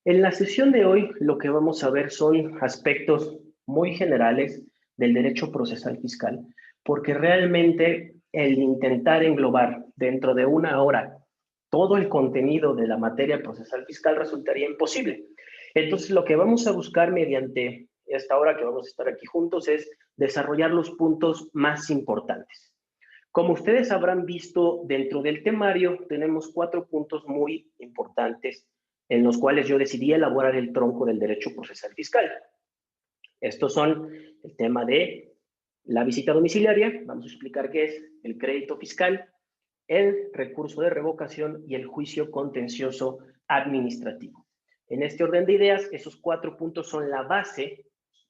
En la sesión de hoy lo que vamos a ver son aspectos muy generales del derecho procesal fiscal, porque realmente el intentar englobar dentro de una hora todo el contenido de la materia procesal fiscal resultaría imposible. Entonces, lo que vamos a buscar mediante esta hora que vamos a estar aquí juntos es desarrollar los puntos más importantes. Como ustedes habrán visto dentro del temario, tenemos 4 puntos muy importantes en los cuales yo decidí elaborar el tronco del derecho procesal fiscal. Estos son el tema de la visita domiciliaria, vamos a explicar qué es el crédito fiscal, el recurso de revocación y el juicio contencioso administrativo. En este orden de ideas, esos 4 puntos son la base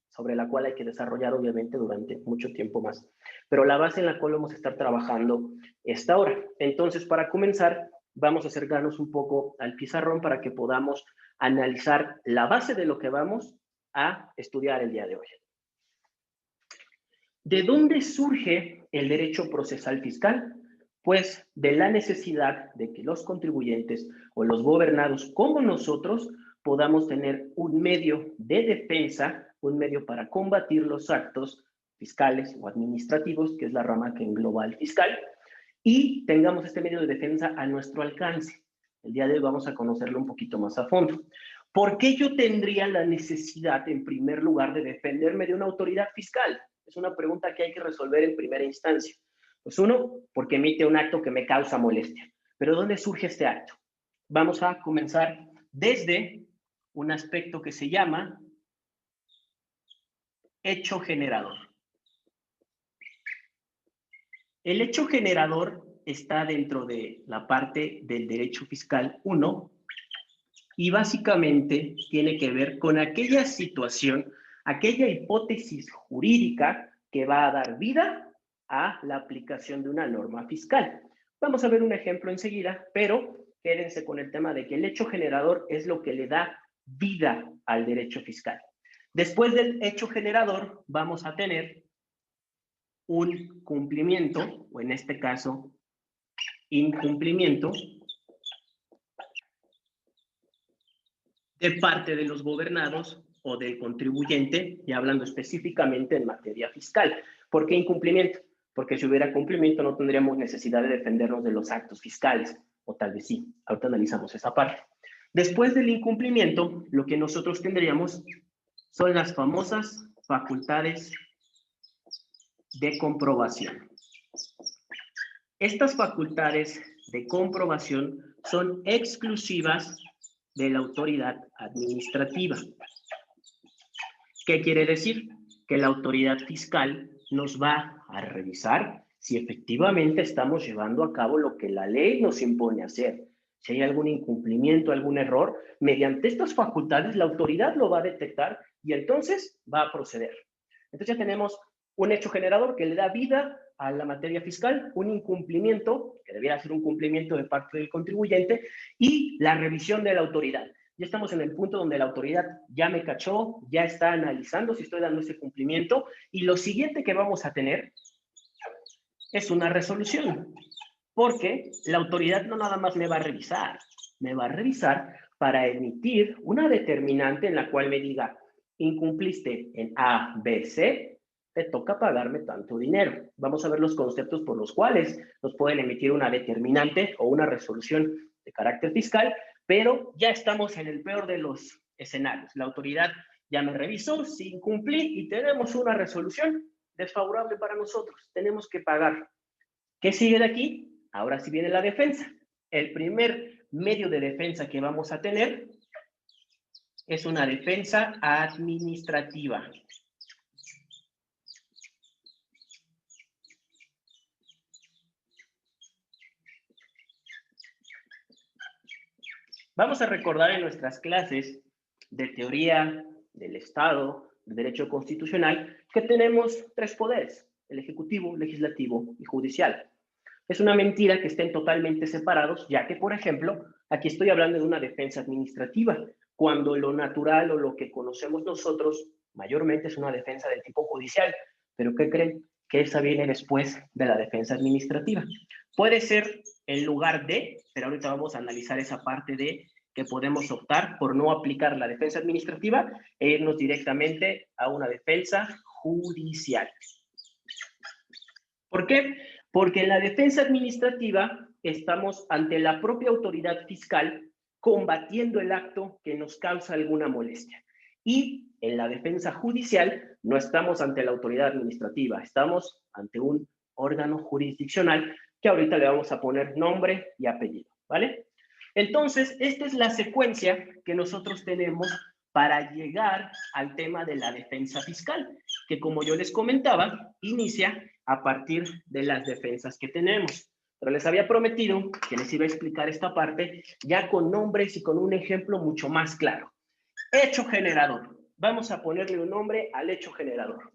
sobre la cual hay que desarrollar obviamente durante mucho tiempo más, pero la base en la cual vamos a estar trabajando esta hora. Entonces, para comenzar, vamos a acercarnos un poco al pizarrón para que podamos analizar la base de lo que vamos a estudiar el día de hoy. ¿De dónde surge el derecho procesal fiscal? Pues de la necesidad de que los contribuyentes o los gobernados como nosotros podamos tener un medio de defensa, un medio para combatir los actos fiscales o administrativos, que es la rama que engloba al fiscal, y tengamos este medio de defensa a nuestro alcance. El día de hoy vamos a conocerlo un poquito más a fondo. ¿Por qué yo tendría la necesidad, en primer lugar, de defenderme de una autoridad fiscal? Es una pregunta que hay que resolver en primera instancia. Pues uno, porque emite un acto que me causa molestia. Pero ¿dónde surge este acto? Vamos a comenzar desde un aspecto que se llama hecho generador. El hecho generador está dentro de la parte del derecho fiscal 1 y básicamente tiene que ver con aquella situación, aquella hipótesis jurídica que va a dar vida a la aplicación de una norma fiscal. Vamos a ver un ejemplo enseguida, pero quédense con el tema de que el hecho generador es lo que le da vida al derecho fiscal. Después del hecho generador vamos a tener un cumplimiento, o en este caso, incumplimiento de parte de los gobernados o del contribuyente, y hablando específicamente en materia fiscal. ¿Por qué incumplimiento? Porque si hubiera cumplimiento no tendríamos necesidad de defendernos de los actos fiscales, o tal vez sí. Ahorita analizamos esa parte. Después del incumplimiento, lo que nosotros tendríamos son las famosas facultades de comprobación. Estas facultades de comprobación son exclusivas de la autoridad administrativa. ¿Qué quiere decir? Que la autoridad fiscal nos va a revisar si efectivamente estamos llevando a cabo lo que la ley nos impone hacer. Si hay algún incumplimiento, algún error, mediante estas facultades la autoridad lo va a detectar y entonces va a proceder. Entonces ya tenemos un hecho generador que le da vida a la materia fiscal, un incumplimiento, que debiera ser un cumplimiento de parte del contribuyente, y la revisión de la autoridad. Ya estamos en el punto donde la autoridad ya me cachó, ya está analizando si estoy dando ese cumplimiento, y lo siguiente que vamos a tener es una resolución, porque la autoridad no nada más me va a revisar para emitir una determinante en la cual me diga, incumpliste en A, B, C, te toca pagarme tanto dinero. Vamos a ver los conceptos por los cuales nos pueden emitir una determinante o una resolución de carácter fiscal, pero ya estamos en el peor de los escenarios. La autoridad ya me revisó, si incumplí y tenemos una resolución desfavorable para nosotros, tenemos que pagar. ¿Qué sigue de aquí? Ahora sí viene la defensa. El primer medio de defensa que vamos a tener es una defensa administrativa. Vamos a recordar en nuestras clases de teoría del Estado, de derecho constitucional, que tenemos 3 poderes, el ejecutivo, legislativo y judicial. Es una mentira que estén totalmente separados, ya que, por ejemplo, aquí estoy hablando de una defensa administrativa, cuando lo natural o lo que conocemos nosotros mayormente es una defensa del tipo judicial. ¿Pero qué creen? Que esa viene después de la defensa administrativa. Puede ser en lugar de, pero ahorita vamos a analizar esa parte de que podemos optar por no aplicar la defensa administrativa e irnos directamente a una defensa judicial. ¿Por qué? Porque en la defensa administrativa estamos ante la propia autoridad fiscal combatiendo el acto que nos causa alguna molestia. Y en la defensa judicial no estamos ante la autoridad administrativa, estamos ante un órgano jurisdiccional que ahorita le vamos a poner nombre y apellido, ¿vale? Entonces, esta es la secuencia que nosotros tenemos para llegar al tema de la defensa fiscal, que como yo les comentaba, inicia a partir de las defensas que tenemos. Pero les había prometido que les iba a explicar esta parte ya con nombres y con un ejemplo mucho más claro. Hecho generador. Vamos a ponerle un nombre al hecho generador.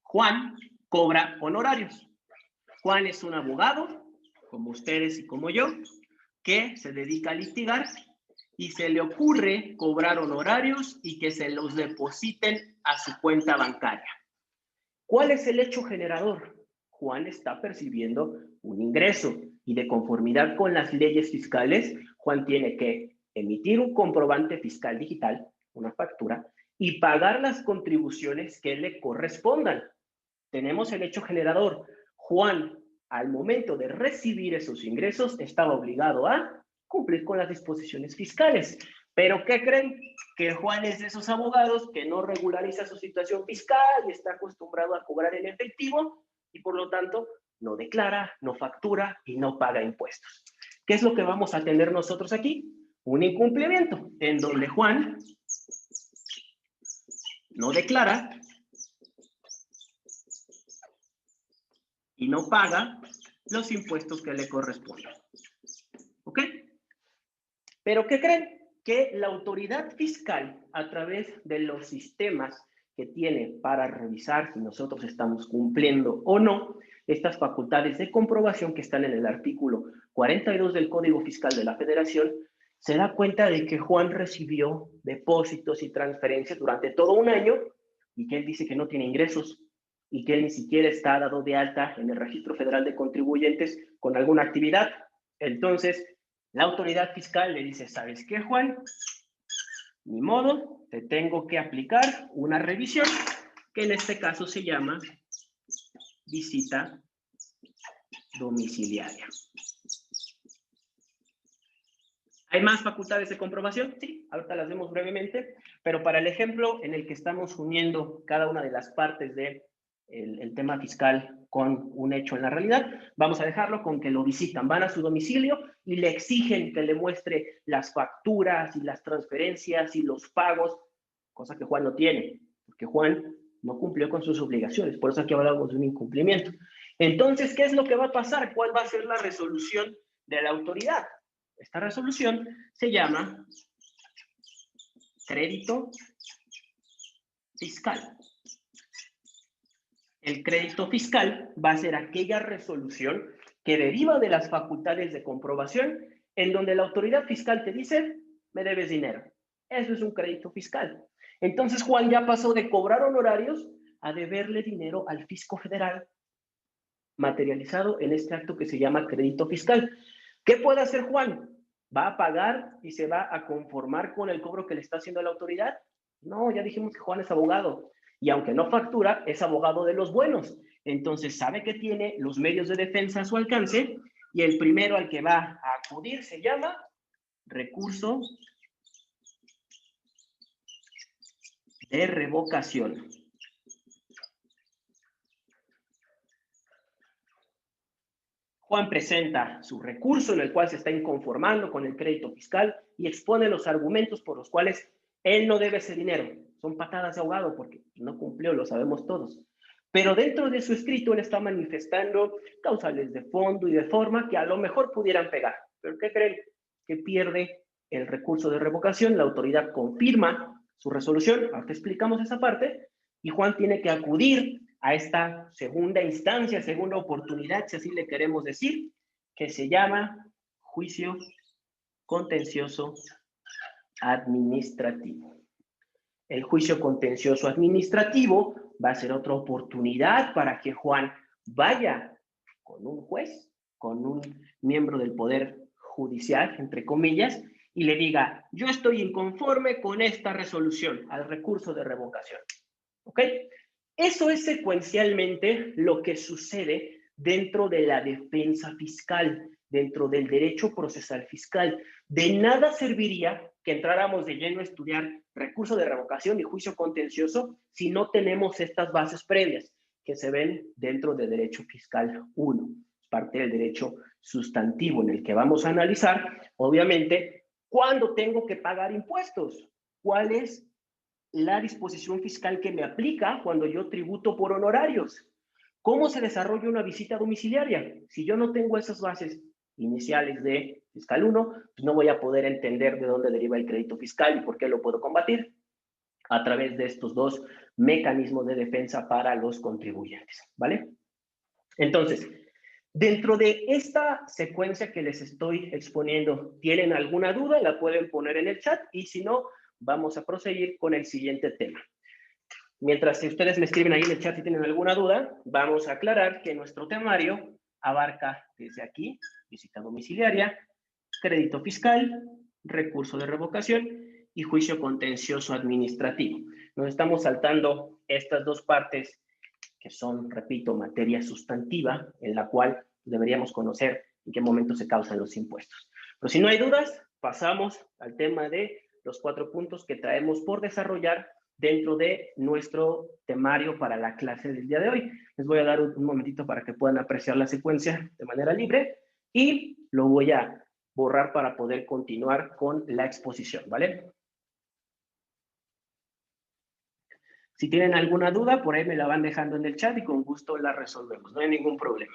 Juan cobra honorarios. Juan es un abogado, como ustedes y como yo, que se dedica a litigar y se le ocurre cobrar honorarios y que se los depositen a su cuenta bancaria. ¿Cuál es el hecho generador? Juan está percibiendo un ingreso y de conformidad con las leyes fiscales, Juan tiene que emitir un comprobante fiscal digital, una factura, y pagar las contribuciones que le correspondan. Tenemos el hecho generador. Juan, al momento de recibir esos ingresos, estaba obligado a cumplir con las disposiciones fiscales. ¿Pero qué creen? Que Juan es de esos abogados que no regulariza su situación fiscal y está acostumbrado a cobrar en efectivo y por lo tanto no declara, no factura y no paga impuestos. ¿Qué es lo que vamos a tener nosotros aquí? Un incumplimiento en donde Juan no declara y no paga los impuestos que le corresponden. ¿Ok? ¿Pero qué creen? Que la autoridad fiscal, a través de los sistemas que tiene para revisar si nosotros estamos cumpliendo o no estas facultades de comprobación que están en el artículo 42 del Código Fiscal de la Federación, se da cuenta de que Juan recibió depósitos y transferencias durante todo un año y que él dice que no tiene ingresos y que él ni siquiera está dado de alta en el Registro Federal de Contribuyentes con alguna actividad. Entonces, la autoridad fiscal le dice, ¿sabes qué, Juan? Ni modo, te tengo que aplicar una revisión, que en este caso se llama visita domiciliaria. ¿Hay más facultades de comprobación? Sí, ahorita las vemos brevemente, pero para el ejemplo en el que estamos uniendo cada una de las partes del tema fiscal con un hecho en la realidad, vamos a dejarlo con que lo visitan, van a su domicilio y le exigen que le muestre las facturas y las transferencias y los pagos, cosa que Juan no tiene, porque Juan no cumplió con sus obligaciones, por eso aquí hablamos de un incumplimiento. Entonces, ¿qué es lo que va a pasar? ¿Cuál va a ser la resolución de la autoridad? Esta resolución se llama crédito fiscal. El crédito fiscal va a ser aquella resolución que deriva de las facultades de comprobación en donde la autoridad fiscal te dice, me debes dinero. Eso es un crédito fiscal. Entonces Juan ya pasó de cobrar honorarios a deberle dinero al fisco federal, materializado en este acto que se llama crédito fiscal. ¿Qué puede hacer Juan? ¿Va a pagar y se va a conformar con el cobro que le está haciendo la autoridad? No, ya dijimos que Juan es abogado. Y aunque no factura, es abogado de los buenos. Entonces sabe que tiene los medios de defensa a su alcance y el primero al que va a acudir se llama recurso de revocación. Juan presenta su recurso en el cual se está inconformando con el crédito fiscal y expone los argumentos por los cuales él no debe ese dinero. Son patadas de ahogado porque no cumplió, lo sabemos todos. Pero dentro de su escrito él está manifestando causales de fondo y de forma que a lo mejor pudieran pegar. ¿Pero qué creen? Que pierde el recurso de revocación, la autoridad confirma su resolución, ahora explicamos esa parte, y Juan tiene que acudir a esta segunda instancia, segunda oportunidad, si así le queremos decir, que se llama juicio contencioso administrativo. El juicio contencioso administrativo va a ser otra oportunidad para que Juan vaya con un juez, con un miembro del Poder Judicial, entre comillas, y le diga, yo estoy inconforme con esta resolución al recurso de revocación. ¿Ok? Eso es secuencialmente lo que sucede dentro de la defensa fiscal, dentro del derecho procesal fiscal. De nada serviría que entráramos de lleno a estudiar recurso de revocación y juicio contencioso si no tenemos estas bases previas que se ven dentro del derecho fiscal 1, parte del derecho sustantivo en el que vamos a analizar, obviamente, cuándo tengo que pagar impuestos, cuál es la disposición fiscal que me aplica cuando yo tributo por honorarios. ¿Cómo se desarrolla una visita domiciliaria? Si yo no tengo esas bases iniciales de fiscal 1, pues no voy a poder entender de dónde deriva el crédito fiscal y por qué lo puedo combatir a través de estos dos mecanismos de defensa para los contribuyentes, ¿vale? Entonces, dentro de esta secuencia que les estoy exponiendo, ¿tienen alguna duda? La pueden poner en el chat y si no, vamos a proseguir con el siguiente tema. Mientras si ustedes me escriben ahí en el chat si tienen alguna duda, vamos a aclarar que nuestro temario abarca desde aquí, visita domiciliaria, crédito fiscal, recurso de revocación y juicio contencioso administrativo. Nos estamos saltando estas dos partes que son, repito, materia sustantiva, en la cual deberíamos conocer en qué momento se causan los impuestos. Pero si no hay dudas, pasamos al tema de los 4 puntos que traemos por desarrollar dentro de nuestro temario para la clase del día de hoy. Les voy a dar un momentito para que puedan apreciar la secuencia de manera libre y lo voy a borrar para poder continuar con la exposición, ¿vale? Si tienen alguna duda, por ahí me la van dejando en el chat y con gusto la resolvemos, no hay ningún problema.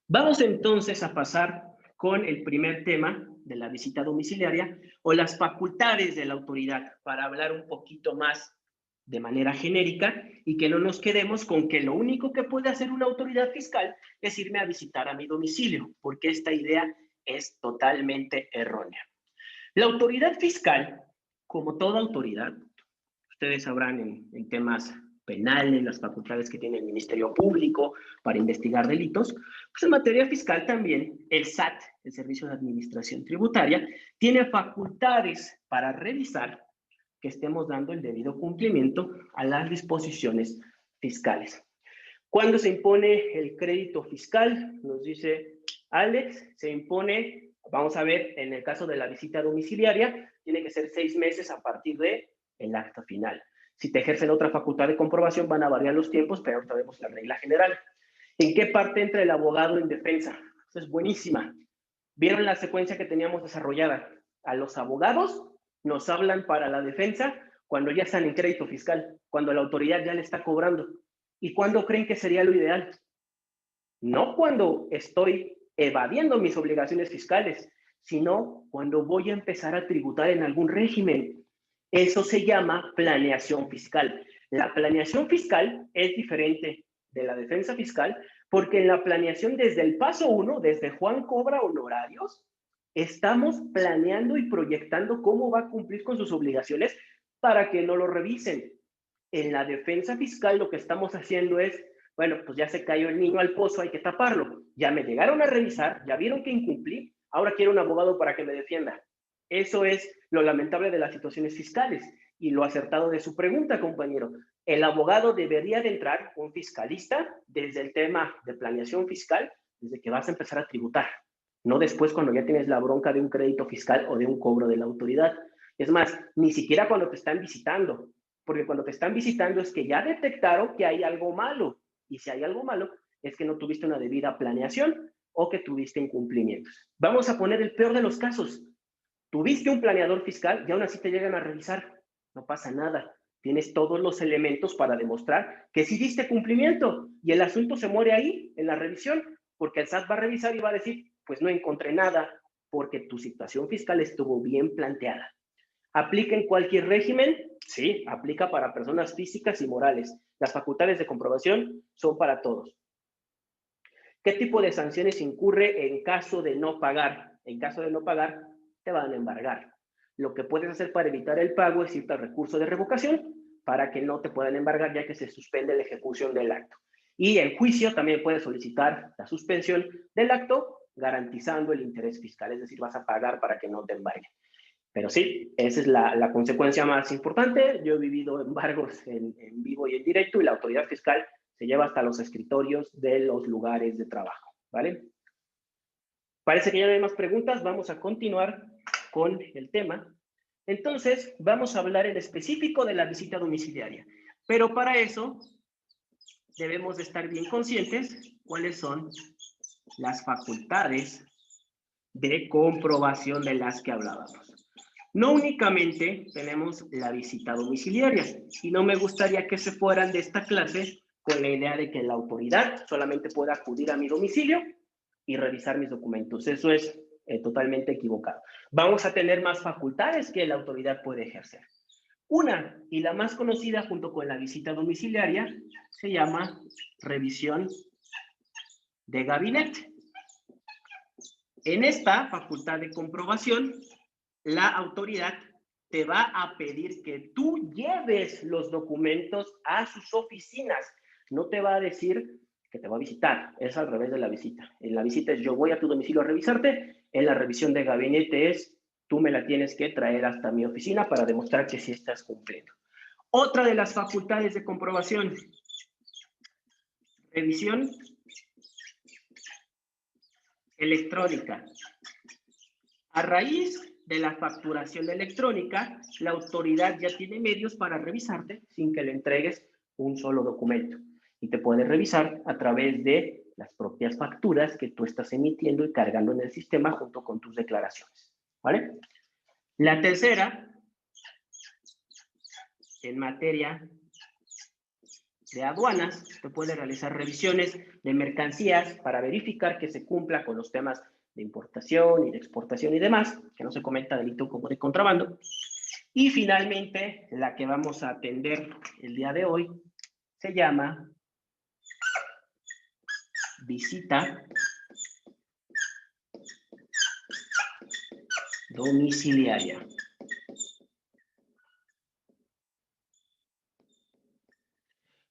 Vamos entonces a pasar con el primer tema de la visita domiciliaria o las facultades de la autoridad para hablar un poquito más de manera genérica y que no nos quedemos con que lo único que puede hacer una autoridad fiscal es irme a visitar a mi domicilio, porque esta idea es totalmente errónea. La autoridad fiscal, como toda autoridad, ustedes sabrán en temas penales, las facultades que tiene el Ministerio Público para investigar delitos, pues en materia fiscal también el SAT, el Servicio de Administración Tributaria, tiene facultades para revisar que estemos dando el debido cumplimiento a las disposiciones fiscales. ¿Cuándo se impone el crédito fiscal? Nos dice Alex, se impone, vamos a ver, en el caso de la visita domiciliaria, tiene que ser 6 meses a partir de el acta final. Si te ejercen otra facultad de comprobación, van a variar los tiempos, pero ahorita vemos la regla general. ¿En qué parte entra el abogado en defensa? Eso es buenísima. ¿Vieron la secuencia que teníamos desarrollada? A los abogados nos hablan para la defensa cuando ya están en crédito fiscal, cuando la autoridad ya le está cobrando. ¿Y cuándo creen que sería lo ideal? No cuando estoy evadiendo mis obligaciones fiscales, sino cuando voy a empezar a tributar en algún régimen. Eso se llama planeación fiscal. La planeación fiscal es diferente de la defensa fiscal porque en la planeación desde el paso 1, desde Juan cobra honorarios, estamos planeando y proyectando cómo va a cumplir con sus obligaciones para que no lo revisen. En la defensa fiscal lo que estamos haciendo es, bueno, pues ya se cayó el niño al pozo, hay que taparlo. Ya me llegaron a revisar, ya vieron que incumplí, ahora quiero un abogado para que me defienda. Eso es lo lamentable de las situaciones fiscales y lo acertado de su pregunta, compañero. El abogado debería de entrar, un fiscalista, desde el tema de planeación fiscal, desde que vas a empezar a tributar, no después cuando ya tienes la bronca de un crédito fiscal o de un cobro de la autoridad. Es más, ni siquiera cuando te están visitando, porque cuando te están visitando es que ya detectaron que hay algo malo, y si hay algo malo es que no tuviste una debida planeación o que tuviste incumplimientos. Vamos a poner el peor de los casos. Tuviste un planeador fiscal y aún así te llegan a revisar. No pasa nada. Tienes todos los elementos para demostrar que sí diste cumplimiento y el asunto se muere ahí, en la revisión, porque el SAT va a revisar y va a decir, pues no encontré nada, porque tu situación fiscal estuvo bien planteada. ¿Aplica en cualquier régimen? Sí, aplica para personas físicas y morales. Las facultades de comprobación son para todos. ¿Qué tipo de sanciones incurre en caso de no pagar? En caso de no pagar, te van a embargar. Lo que puedes hacer para evitar el pago es irte al recurso de revocación para que no te puedan embargar ya que se suspende la ejecución del acto. Y en juicio también puedes solicitar la suspensión del acto garantizando el interés fiscal, es decir, vas a pagar para que no te embarguen. Pero sí, esa es la consecuencia más importante. Yo he vivido embargos en vivo y en directo y la autoridad fiscal se lleva hasta los escritorios de los lugares de trabajo, ¿vale? Parece que ya no hay más preguntas, vamos a continuar con el tema. Entonces, vamos a hablar en específico de la visita domiciliaria, pero para eso debemos de estar bien conscientes cuáles son las facultades de comprobación de las que hablábamos. No únicamente tenemos la visita domiciliaria, y no me gustaría que se fueran de esta clase con la idea de que la autoridad solamente pueda acudir a mi domicilio y revisar mis documentos. Eso es totalmente equivocado. Vamos a tener más facultades que la autoridad puede ejercer. Una, y la más conocida junto con la visita domiciliaria, se llama revisión de gabinete. En esta facultad de comprobación, la autoridad te va a pedir que tú lleves los documentos a sus oficinas. No te va a decir que te va a visitar, es al revés de la visita. En la visita es yo voy a tu domicilio a revisarte, en la revisión de gabinete es tú me la tienes que traer hasta mi oficina para demostrar que sí estás cumpliendo. Otra de las facultades de comprobación, revisión electrónica. A raíz de la facturación electrónica, la autoridad ya tiene medios para revisarte sin que le entregues un solo documento. Y te puede revisar a través de las propias facturas que tú estás emitiendo y cargando en el sistema junto con tus declaraciones. ¿Vale? La tercera, en materia de aduanas, te puede realizar revisiones de mercancías para verificar que se cumpla con los temas de importación y de exportación y demás, que no se cometa delito como de contrabando. Y finalmente, la que vamos a atender el día de hoy se llama visita domiciliaria.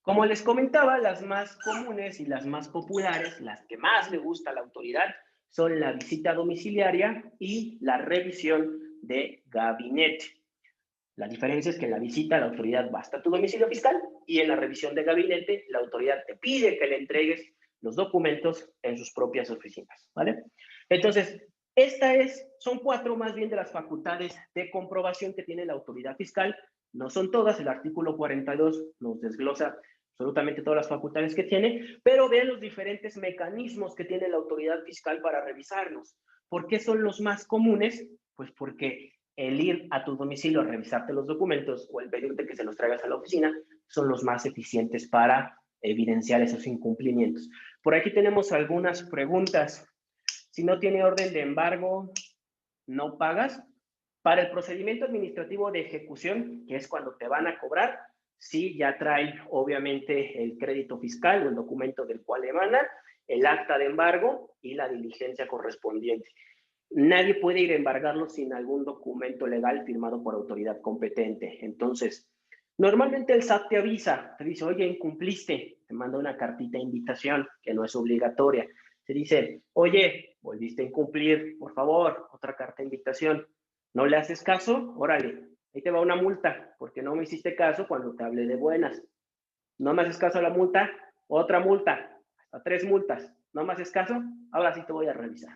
Como les comentaba, las más comunes y las más populares, las que más le gusta a la autoridad, son la visita domiciliaria y la revisión de gabinete. La diferencia es que en la visita la autoridad va hasta tu domicilio fiscal y en la revisión de gabinete la autoridad te pide que le entregues los documentos en sus propias oficinas, ¿vale? Entonces, son 4 más bien de las facultades de comprobación que tiene la autoridad fiscal. No son todas, el artículo 42 nos desglosa absolutamente todas las facultades que tiene, pero vean los diferentes mecanismos que tiene la autoridad fiscal para revisarnos. ¿Por qué son los más comunes? Pues porque el ir a tu domicilio a revisarte los documentos o el pedirte que se los traigas a la oficina son los más eficientes para evidenciar esos incumplimientos. Por aquí tenemos algunas preguntas. Si no tiene orden de embargo, ¿no pagas? Para el procedimiento administrativo de ejecución, que es cuando te van a cobrar, sí, ya trae obviamente el crédito fiscal o el documento del cual emana, el acta de embargo y la diligencia correspondiente. Nadie puede ir a embargarlo sin algún documento legal firmado por autoridad competente. Entonces, normalmente el SAT te avisa, te dice, oye, incumpliste, te manda una cartita de invitación que no es obligatoria. Te dice, oye, volviste a incumplir, por favor, otra carta de invitación. ¿No le haces caso? Órale, ahí te va una multa, porque no me hiciste caso cuando te hablé de buenas. No me haces caso a la multa, otra multa, hasta 3 multas. No me haces caso, ahora sí te voy a revisar.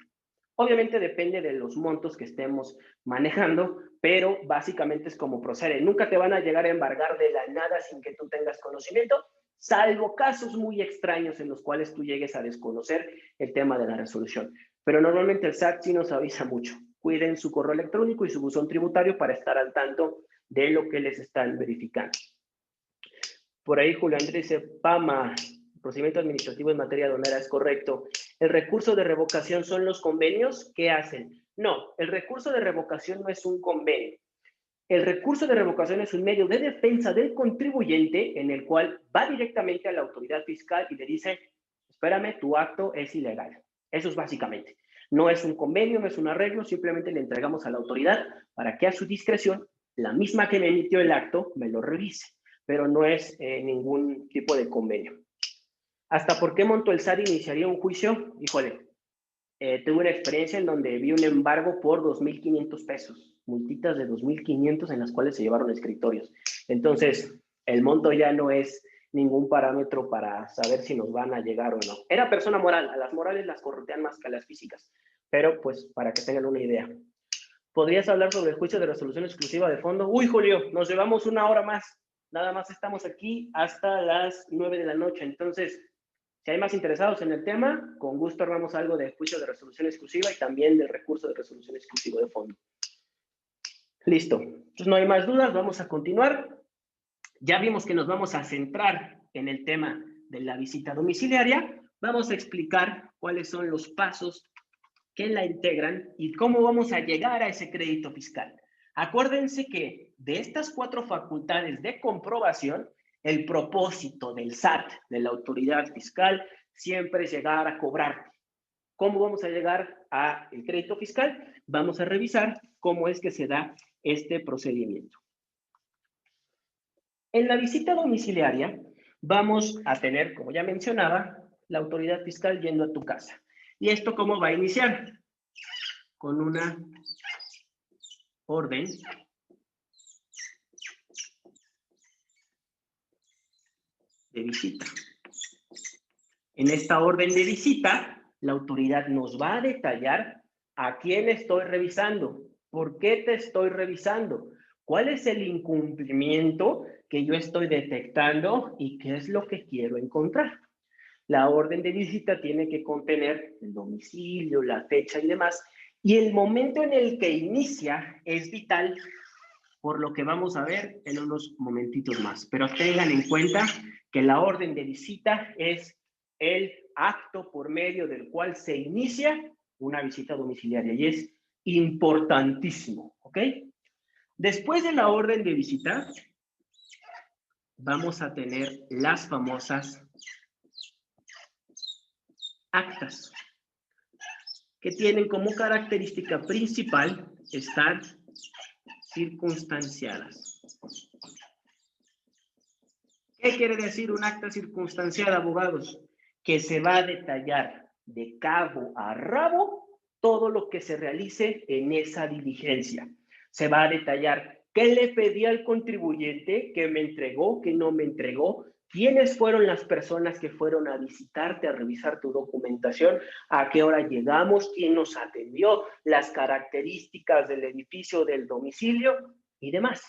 Obviamente depende de los montos que estemos manejando, pero básicamente es como procede. Nunca te van a llegar a embargar de la nada sin que tú tengas conocimiento, salvo casos muy extraños en los cuales tú llegues a desconocer el tema de la resolución. Pero normalmente el SAT sí nos avisa mucho. Cuiden su correo electrónico y su buzón tributario para estar al tanto de lo que les están verificando. Por ahí Julio Andrés dice, PAMA, procedimiento administrativo en materia aduanera, es correcto. ¿El recurso de revocación son los convenios? ¿Qué hacen? No, el recurso de revocación no es un convenio. El recurso de revocación es un medio de defensa del contribuyente en el cual va directamente a la autoridad fiscal y le dice, espérame, tu acto es ilegal. Eso es básicamente. No es un convenio, no es un arreglo, simplemente le entregamos a la autoridad para que a su discreción, la misma que me emitió el acto, me lo revise, pero no es ningún tipo de convenio. ¿Hasta por qué monto el SAT iniciaría un juicio? Híjole, tuve una experiencia en donde vi un embargo por 2,500 pesos, multitas de 2,500 en las cuales se llevaron escritorios. Entonces, el monto ya no es ningún parámetro para saber si nos van a llegar o no. Era persona moral, a las morales las corretean más que a las físicas, pero pues para que tengan una idea. ¿Podrías hablar sobre el juicio de resolución exclusiva de fondo? Uy, Julio, nos llevamos una hora más. Nada más estamos aquí hasta las 9 de la noche. Entonces, si hay más interesados en el tema, con gusto armamos algo de juicio de resolución exclusiva y también del recurso de resolución exclusivo de fondo. Listo. Entonces, no hay más dudas. Vamos a continuar. Ya vimos que nos vamos a centrar en el tema de la visita domiciliaria. Vamos a explicar cuáles son los pasos que la integran y cómo vamos a llegar a ese crédito fiscal. Acuérdense que de estas 4 facultades de comprobación, el propósito del SAT, de la autoridad fiscal, siempre es llegar a cobrar. ¿Cómo vamos a llegar al crédito fiscal? Vamos a revisar cómo es que se da este procedimiento. En la visita domiciliaria vamos a tener, como ya mencionaba, la autoridad fiscal yendo a tu casa. ¿Y esto cómo va a iniciar? Con una orden de visita. En esta orden de visita, la autoridad nos va a detallar a quién estoy revisando, por qué te estoy revisando, cuál es el incumplimiento que yo estoy detectando y qué es lo que quiero encontrar. La orden de visita tiene que contener el domicilio, la fecha y demás, y el momento en el que inicia es vital, por lo que vamos a ver en unos momentitos más. Pero tengan en cuenta que la orden de visita es el acto por medio del cual se inicia una visita domiciliaria y es importantísimo, ¿ok? Después de la orden de visita, vamos a tener las famosas actas, que tienen como característica principal estar circunstanciadas. ¿Qué quiere decir un acta circunstanciada, abogados? Que se va a detallar de cabo a rabo todo lo que se realice en esa diligencia. Se va a detallar qué le pedí al contribuyente, qué me entregó, qué no me entregó, quiénes fueron las personas que fueron a visitarte, a revisar tu documentación, a qué hora llegamos, quién nos atendió, las características del edificio, del domicilio y demás.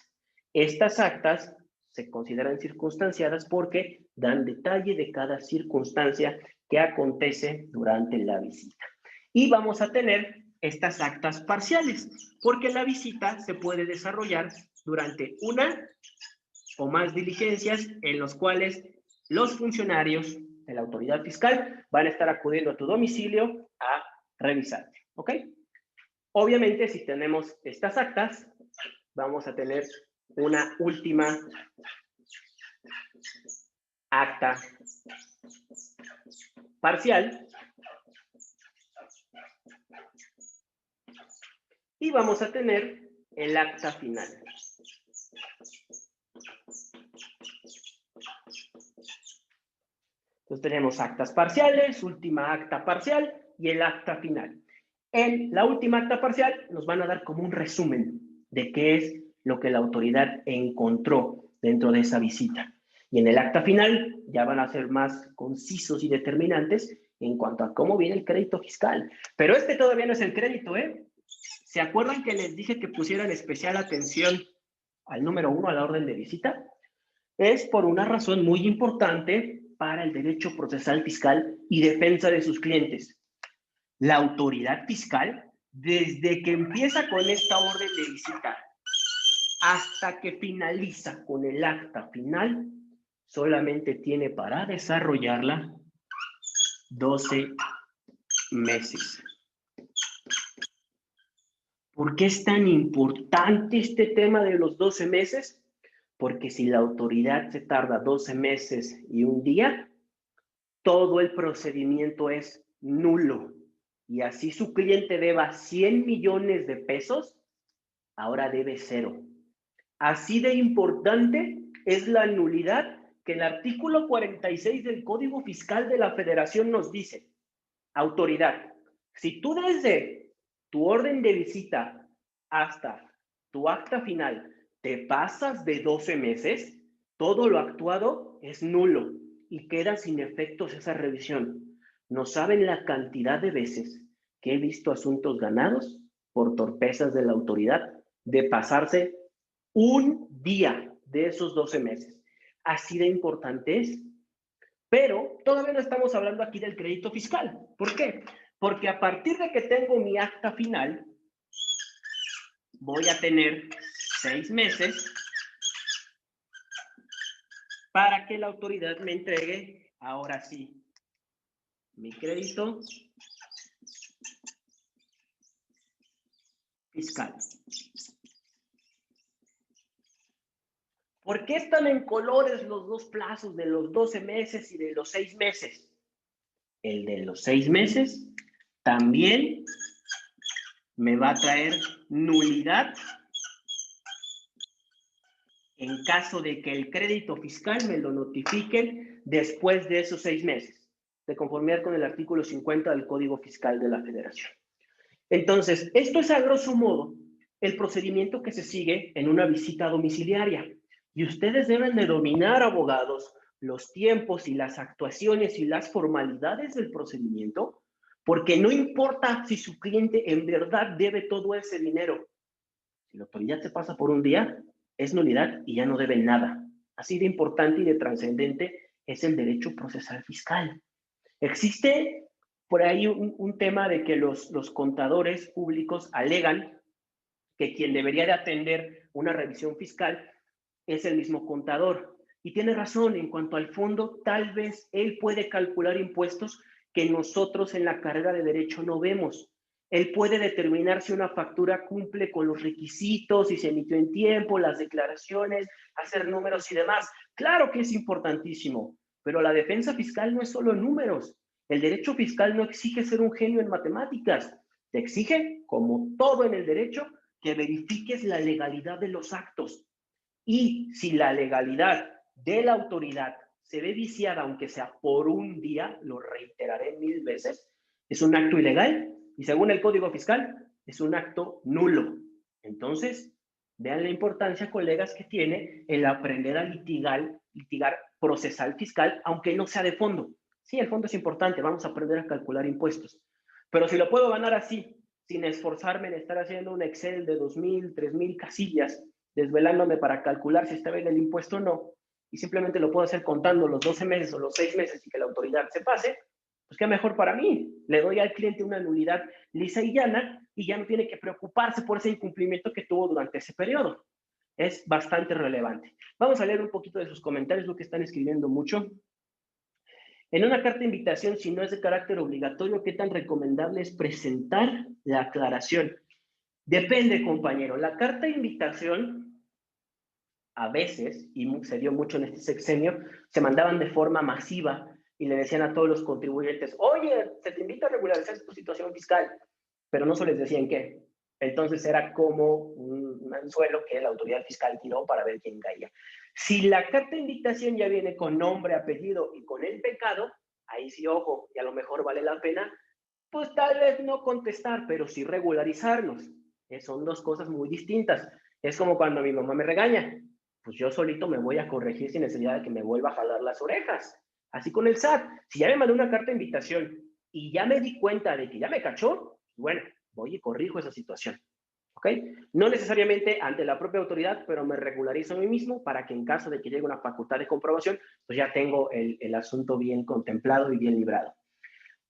Estas actas se consideran circunstanciadas porque dan detalle de cada circunstancia que acontece durante la visita. Y vamos a tener estas actas parciales, porque la visita se puede desarrollar durante una o más diligencias en los cuales los funcionarios de la autoridad fiscal van a estar acudiendo a tu domicilio a revisarte, ¿ok? Obviamente, si tenemos estas actas, vamos a tener una última acta parcial y vamos a tener el acta final. Entonces tenemos actas parciales, última acta parcial y el acta final. En la última acta parcial nos van a dar como un resumen de qué es lo que la autoridad encontró dentro de esa visita. Y en el acta final ya van a ser más concisos y determinantes en cuanto a cómo viene el crédito fiscal. Pero este todavía no es el crédito, ¿eh? ¿Se acuerdan que les dije que pusieran especial atención al número 1, a la orden de visita? Es por una razón muy importante para el derecho procesal fiscal y defensa de sus clientes. La autoridad fiscal, desde que empieza con esta orden de visita hasta que finaliza con el acta final, solamente tiene para desarrollarla 12 meses. ¿Por qué es tan importante este tema de los 12 meses? Porque si la autoridad se tarda 12 meses y un día, todo el procedimiento es nulo. Y así su cliente deba 100 millones de pesos, ahora debe 0. Así de importante es la nulidad que el artículo 46 del Código Fiscal de la Federación nos dice. Autoridad, Si tú desde tu orden de visita hasta tu acta final te pasas de 12 meses, todo lo actuado es nulo y queda sin efectos esa revisión. No saben la cantidad de veces que he visto asuntos ganados por torpezas de la autoridad de pasarse un día de esos 12 meses. Así de importante es. Pero todavía no estamos hablando aquí del crédito fiscal. ¿Por qué? Porque a partir de que tengo mi acta final, voy a tener 6 meses para que la autoridad me entregue, ahora sí, mi crédito fiscal. ¿Por qué están en colores los dos plazos de los 12 meses y de los 6 meses? El de los 6 meses también me va a traer nulidad en caso de que el crédito fiscal me lo notifiquen después de esos 6 meses, de conformidad con el artículo 50 del Código Fiscal de la Federación. Entonces, esto es a grosso modo el procedimiento que se sigue en una visita domiciliaria. Y ustedes deben de dominar, abogados, los tiempos y las actuaciones y las formalidades del procedimiento, porque no importa si su cliente en verdad debe todo ese dinero. Si la autoridad se pasa por un día, es nulidad y ya no debe nada. Así de importante y de trascendente es el derecho procesal fiscal. Existe por ahí un tema de que los contadores públicos alegan que quien debería de atender una revisión fiscal es el mismo contador. Y tiene razón, en cuanto al fondo, tal vez él puede calcular impuestos que nosotros en la carrera de Derecho no vemos. Él puede determinar si una factura cumple con los requisitos, si se emitió en tiempo, las declaraciones, hacer números y demás. Claro que es importantísimo, pero la defensa fiscal no es solo números. El derecho fiscal no exige ser un genio en matemáticas. Te exige, como todo en el derecho, que verifiques la legalidad de los actos. Y si la legalidad de la autoridad se ve viciada, aunque sea por un día, lo reiteraré 1000 veces, es un acto ilegal y según el Código Fiscal es un acto nulo. Entonces, vean la importancia, colegas, que tiene el aprender a litigar procesal fiscal, aunque no sea de fondo. Sí, el fondo es importante, vamos a aprender a calcular impuestos. Pero si lo puedo ganar así, sin esforzarme en estar haciendo un Excel de 2000, 3000 casillas, desvelándome para calcular si está bien el impuesto o no, y simplemente lo puedo hacer contando los 12 meses o los 6 meses y que la autoridad se pase, pues qué mejor para mí. Le doy al cliente una nulidad lisa y llana y ya no tiene que preocuparse por ese incumplimiento que tuvo durante ese periodo. Es bastante relevante. Vamos a leer un poquito de sus comentarios, lo que están escribiendo mucho. En una carta de invitación, si no es de carácter obligatorio, ¿qué tan recomendable es presentar la aclaración? Depende, compañero. La carta de invitación, a veces, y se dio mucho en este sexenio, se mandaban de forma masiva y le decían a todos los contribuyentes, oye, se te invita a regularizar tu situación fiscal, pero no se les decía en qué. Entonces era como un anzuelo que la autoridad fiscal tiró para ver quién caía. Si la carta de invitación ya viene con nombre, apellido y con el pecado, ahí sí, ojo, y a lo mejor vale la pena, pues tal vez no contestar, pero sí regularizarnos. Son dos cosas muy distintas. Es como cuando mi mamá me regaña, pues yo solito me voy a corregir sin necesidad de que me vuelva a jalar las orejas. Así con el SAT, si ya me mandó una carta de invitación y ya me di cuenta de que ya me cachó, bueno, voy y corrijo esa situación. ¿Ok? No necesariamente ante la propia autoridad, pero me regularizo a mí mismo para que en caso de que llegue una facultad de comprobación, pues ya tengo el asunto bien contemplado y bien librado.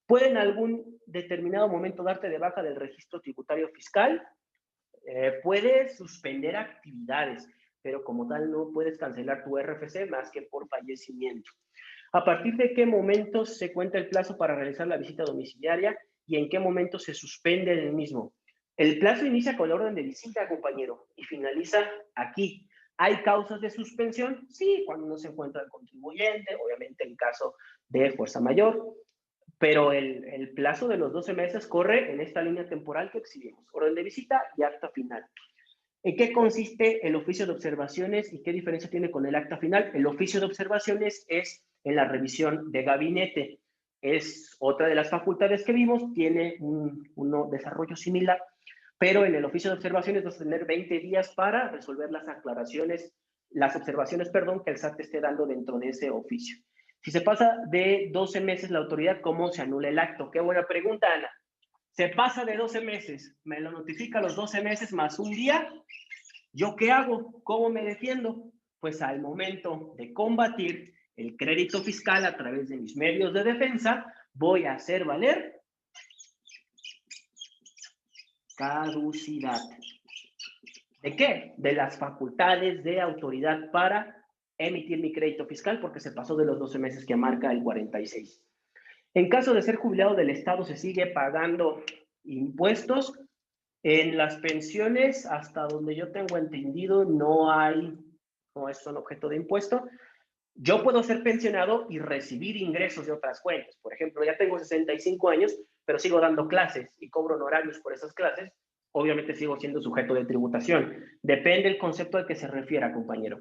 ¿Puede en algún determinado momento darte de baja del registro tributario fiscal? Puedes suspender actividades, pero como tal no puedes cancelar tu RFC más que por fallecimiento. ¿A partir de qué momento se cuenta el plazo para realizar la visita domiciliaria y en qué momento se suspende el mismo? El plazo inicia con la orden de visita, compañero, y finaliza aquí. ¿Hay causas de suspensión? Sí, cuando no se encuentra el contribuyente, obviamente en caso de fuerza mayor, pero el plazo de los 12 meses corre en esta línea temporal que exhibimos. Orden de visita y acta final. ¿En qué consiste el oficio de observaciones y qué diferencia tiene con el acta final? El oficio de observaciones es en la revisión de gabinete. es otra de las facultades que vimos, tiene un desarrollo similar, pero en el oficio de observaciones vas a tener 20 días para resolver las observaciones, que el SAT te esté dando dentro de ese oficio. Si se pasa de 12 meses la autoridad, ¿cómo se anula el acto? Qué buena pregunta, Ana. Se pasa de 12 meses, me lo notifica los 12 meses más un día. ¿Yo qué hago? ¿Cómo me defiendo? Pues al momento de combatir el crédito fiscal a través de mis medios de defensa, voy a hacer valer caducidad. ¿De qué? De las facultades de autoridad para emitir mi crédito fiscal porque se pasó de los 12 meses que marca el 46. En caso de ser jubilado del Estado, se sigue pagando impuestos. En las pensiones, hasta donde yo tengo entendido, no son objeto de impuesto. Yo puedo ser pensionado y recibir ingresos de otras fuentes. Por ejemplo, ya tengo 65 años, pero sigo dando clases y cobro honorarios por esas clases. Obviamente sigo siendo sujeto de tributación. Depende del concepto al que se refiera, compañero.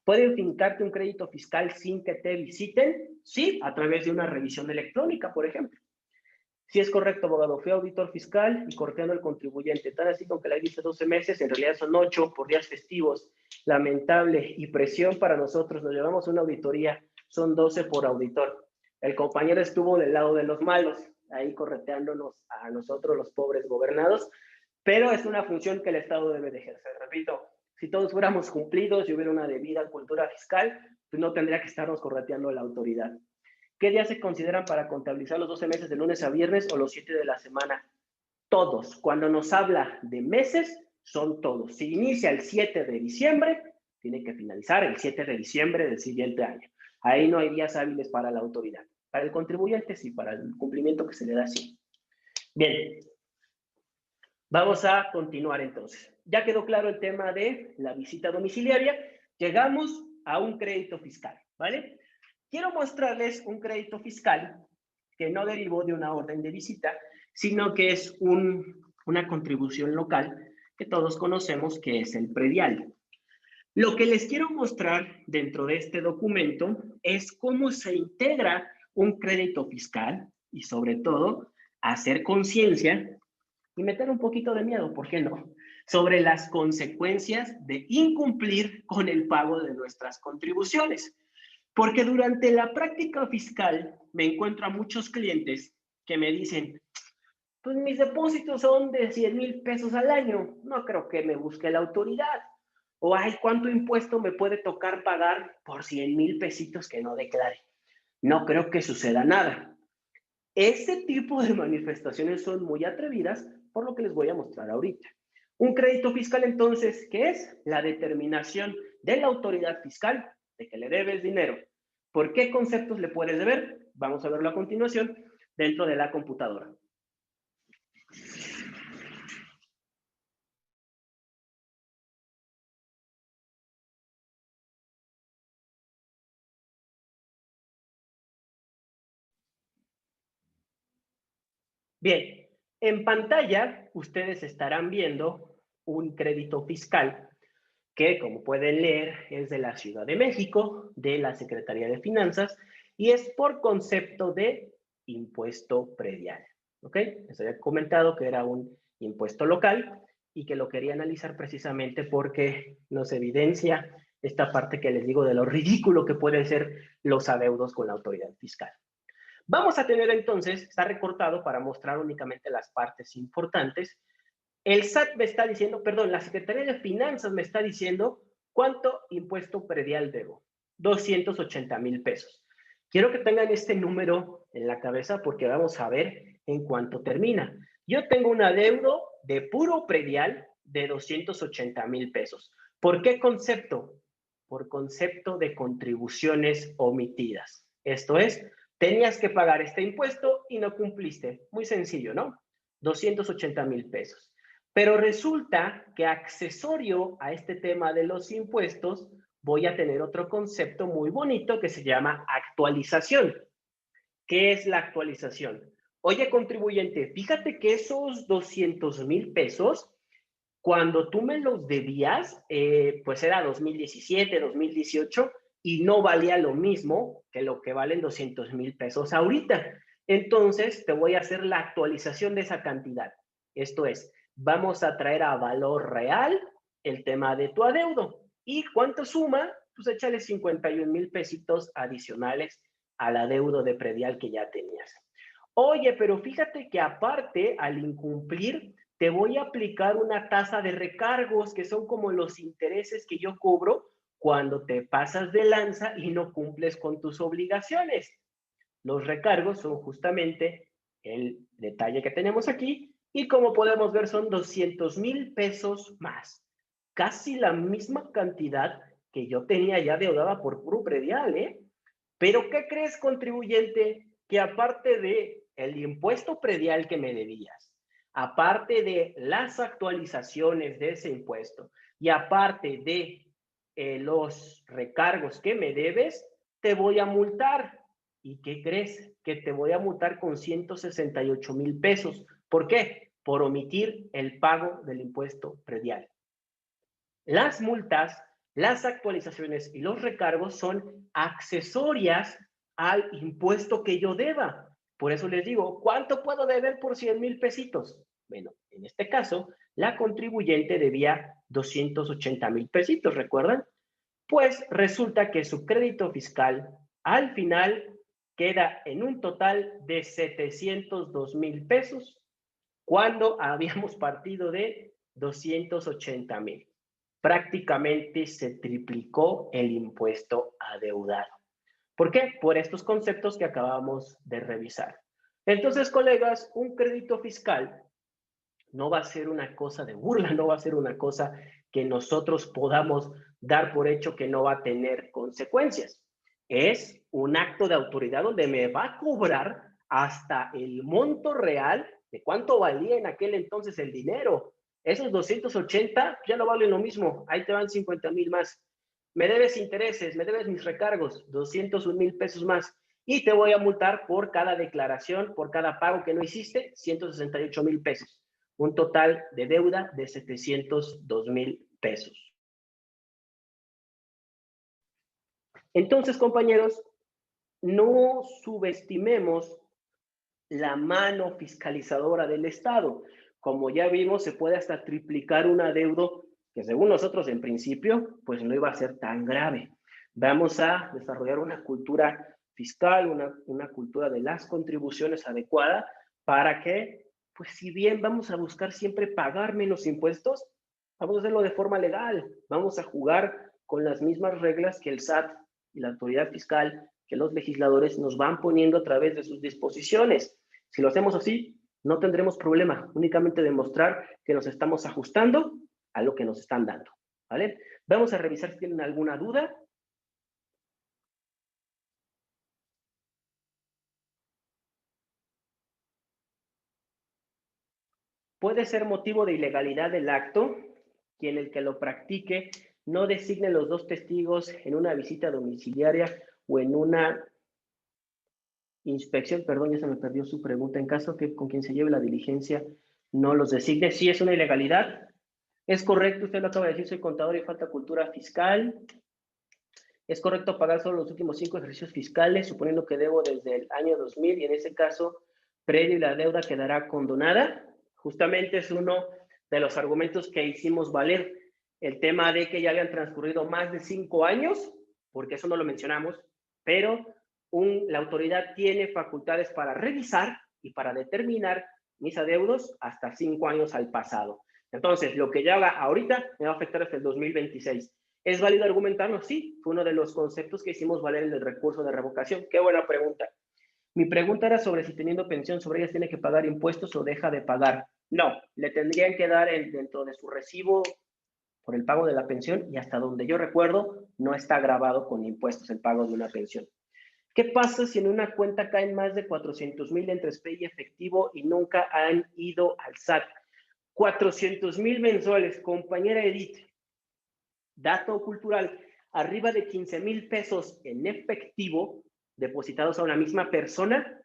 ¿Pueden fincarte un crédito fiscal sin que te visiten? Sí, a través de una revisión electrónica, por ejemplo. Si es correcto, abogado, fui auditor fiscal y corteando al contribuyente. Tal así con que la dice 12 meses, en realidad son 8 por días festivos. Lamentable y presión para nosotros. Nos llevamos una auditoría, son 12 por auditor. El compañero estuvo del lado de los malos, ahí correteándonos a nosotros, los pobres gobernados, pero es una función que el Estado debe de ejercer. Repito, si todos fuéramos cumplidos y hubiera una debida cultura fiscal, pues no tendría que estarnos correteando la autoridad. ¿Qué días se consideran para contabilizar los 12 meses de lunes a viernes o los 7 de la semana? Todos. Cuando nos habla de meses, son todos. Si inicia el 7 de diciembre, tiene que finalizar el 7 de diciembre del siguiente año. Ahí no hay días hábiles para la autoridad. Para el contribuyente, sí, para el cumplimiento que se le da, sí. Bien. Vamos a continuar entonces. Ya quedó claro el tema de la visita domiciliaria. Llegamos a un crédito fiscal, ¿vale? Quiero mostrarles un crédito fiscal que no derivó de una orden de visita, sino que es una contribución local que todos conocemos, que es el predial. Lo que les quiero mostrar dentro de este documento es cómo se integra un crédito fiscal y sobre todo hacer conciencia y meter un poquito de miedo, ¿por qué no?, sobre las consecuencias de incumplir con el pago de nuestras contribuciones. Porque durante la práctica fiscal me encuentro a muchos clientes que me dicen, pues mis depósitos son de 100,000 pesos al año, no creo que me busque la autoridad. O, ay, ¿cuánto impuesto me puede tocar pagar por 100,000 pesitos que no declare? No creo que suceda nada. Ese tipo de manifestaciones son muy atrevidas, por lo que les voy a mostrar ahorita. Un crédito fiscal, entonces, ¿qué es? La determinación de la autoridad fiscal de que le debes dinero. ¿Por qué conceptos le puedes deber? Vamos a verlo a continuación dentro de la computadora. Bien, en pantalla ustedes estarán viendo un crédito fiscal que, como pueden leer, es de la Ciudad de México, de la Secretaría de Finanzas, y es por concepto de impuesto predial. ¿Ok? Les había comentado que era un impuesto local y que lo quería analizar precisamente porque nos evidencia esta parte que les digo de lo ridículo que pueden ser los adeudos con la autoridad fiscal. Vamos a tener entonces, está recortado para mostrar únicamente las partes importantes. El SAT me está diciendo, perdón, la Secretaría de Finanzas me está diciendo cuánto impuesto predial debo. 280,000 pesos. Quiero que tengan este número en la cabeza porque vamos a ver en cuánto termina. Yo tengo un adeudo de puro predial de 280,000 pesos. ¿Por qué concepto? Por concepto de contribuciones omitidas. Esto es, tenías que pagar este impuesto y no cumpliste. Muy sencillo, ¿no? 280,000 pesos. Pero resulta que accesorio a este tema de los impuestos, voy a tener otro concepto muy bonito que se llama actualización. ¿Qué es la actualización? Oye, contribuyente, fíjate que esos 200,000 pesos, cuando tú me los debías, pues era 2017, 2018, y no valía lo mismo que lo que valen 200,000 pesos ahorita. Entonces, te voy a hacer la actualización de esa cantidad. Esto es, vamos a traer a valor real el tema de tu adeudo. ¿Y cuánto suma? Pues échale 51,000 pesitos adicionales al adeudo de predial que ya tenías. Oye, pero fíjate que aparte, al incumplir, te voy a aplicar una tasa de recargos, que son como los intereses que yo cobro cuando te pasas de lanza y no cumples con tus obligaciones. Los recargos son justamente el detalle que tenemos aquí y como podemos ver son 200,000 pesos más. Casi la misma cantidad que yo tenía ya deudada por puro predial, ¿eh? Pero ¿qué crees, contribuyente? Que aparte de el impuesto predial que me debías, aparte de las actualizaciones de ese impuesto y aparte de los recargos que me debes, te voy a multar. ¿Y qué crees? Que te voy a multar con 168,000 pesos. ¿Por qué? Por omitir el pago del impuesto predial. Las multas, las actualizaciones y los recargos son accesorias al impuesto que yo deba. Por eso les digo, ¿cuánto puedo deber por 100,000 pesitos? Bueno, en este caso, la contribuyente debía 280,000 pesitos, ¿recuerdan? Pues resulta que su crédito fiscal al final queda en un total de 702,000 pesos cuando habíamos partido de 280,000. Prácticamente se triplicó el impuesto adeudado. ¿Por qué? Por estos conceptos que acabamos de revisar. Entonces, colegas, un crédito fiscal no va a ser una cosa de burla, no va a ser una cosa que nosotros podamos dar por hecho que no va a tener consecuencias. Es un acto de autoridad donde me va a cobrar hasta el monto real de cuánto valía en aquel entonces el dinero. Esos 280 ya no valen lo mismo, ahí te van 50,000 más. Me debes intereses, me debes mis recargos, 201,000 pesos más. Y te voy a multar por cada declaración, por cada pago que no hiciste, 168,000 pesos. Un total de deuda de 702,000 pesos. Entonces, compañeros, no subestimemos la mano fiscalizadora del Estado. Como ya vimos, se puede hasta triplicar un adeudo que según nosotros en principio, pues no iba a ser tan grave. Vamos a desarrollar una cultura fiscal, una cultura de las contribuciones adecuada para que, pues si bien vamos a buscar siempre pagar menos impuestos, vamos a hacerlo de forma legal, vamos a jugar con las mismas reglas que el SAT y la autoridad fiscal, que los legisladores nos van poniendo a través de sus disposiciones. Si lo hacemos así, no tendremos problema, únicamente demostrar que nos estamos ajustando a lo que nos están dando, ¿vale? Vamos a revisar si tienen alguna duda. Puede ser motivo de ilegalidad del acto quien el que lo practique no designe los dos testigos en una visita domiciliaria o en una inspección, perdón, ya se me perdió su pregunta, en caso que con quien se lleve la diligencia no los designe. Sí, es una ilegalidad. Es correcto, usted lo acaba de decir, soy contador y falta cultura fiscal. Es correcto pagar solo los últimos 5 ejercicios fiscales, suponiendo que debo desde el año 2000 y en ese caso, predio y la deuda quedará condonada. Justamente es uno de los argumentos que hicimos valer, el tema de que ya habían transcurrido más de 5 años, porque eso no lo mencionamos, pero la autoridad tiene facultades para revisar y para determinar mis adeudos hasta 5 años al pasado. Entonces, lo que yo haga ahorita me va a afectar hasta el 2026. ¿Es válido argumentarlo? Sí, fue uno de los conceptos que hicimos valer en el recurso de revocación. Qué buena pregunta. Mi pregunta era sobre si teniendo pensión sobre ellas tiene que pagar impuestos o deja de pagar. No, le tendrían que dar dentro de su recibo por el pago de la pensión y hasta donde yo recuerdo no está grabado con impuestos el pago de una pensión. ¿Qué pasa si en una cuenta caen más de 400,000 entre SPE y efectivo y nunca han ido al SAT? 400,000 mensuales, compañera Edith. Dato cultural, arriba de 15,000 pesos en efectivo depositados a una misma persona,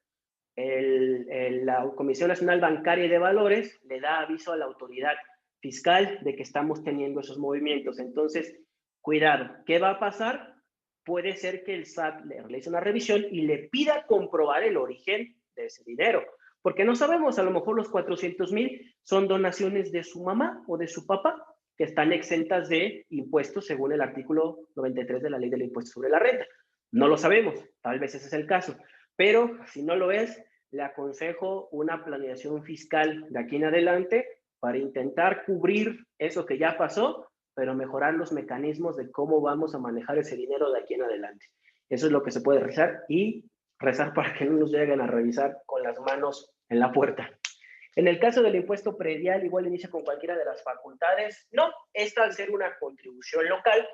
la Comisión Nacional Bancaria y de Valores le da aviso a la autoridad fiscal de que estamos teniendo esos movimientos. Entonces, cuidado, ¿qué va a pasar? Puede ser que el SAT le realice una revisión y le pida comprobar el origen de ese dinero. Porque no sabemos, a lo mejor los 400,000 son donaciones de su mamá o de su papá, que están exentas de impuestos según el artículo 93 de la Ley del Impuesto sobre la Renta. No lo sabemos, tal vez ese es el caso, pero si no lo es, le aconsejo una planeación fiscal de aquí en adelante para intentar cubrir eso que ya pasó, pero mejorar los mecanismos de cómo vamos a manejar ese dinero de aquí en adelante. Eso es lo que se puede rezar y rezar para que no nos lleguen a revisar con las manos en la puerta. En el caso del impuesto predial, igual inicia con cualquiera de las facultades. No, esta al ser una contribución local,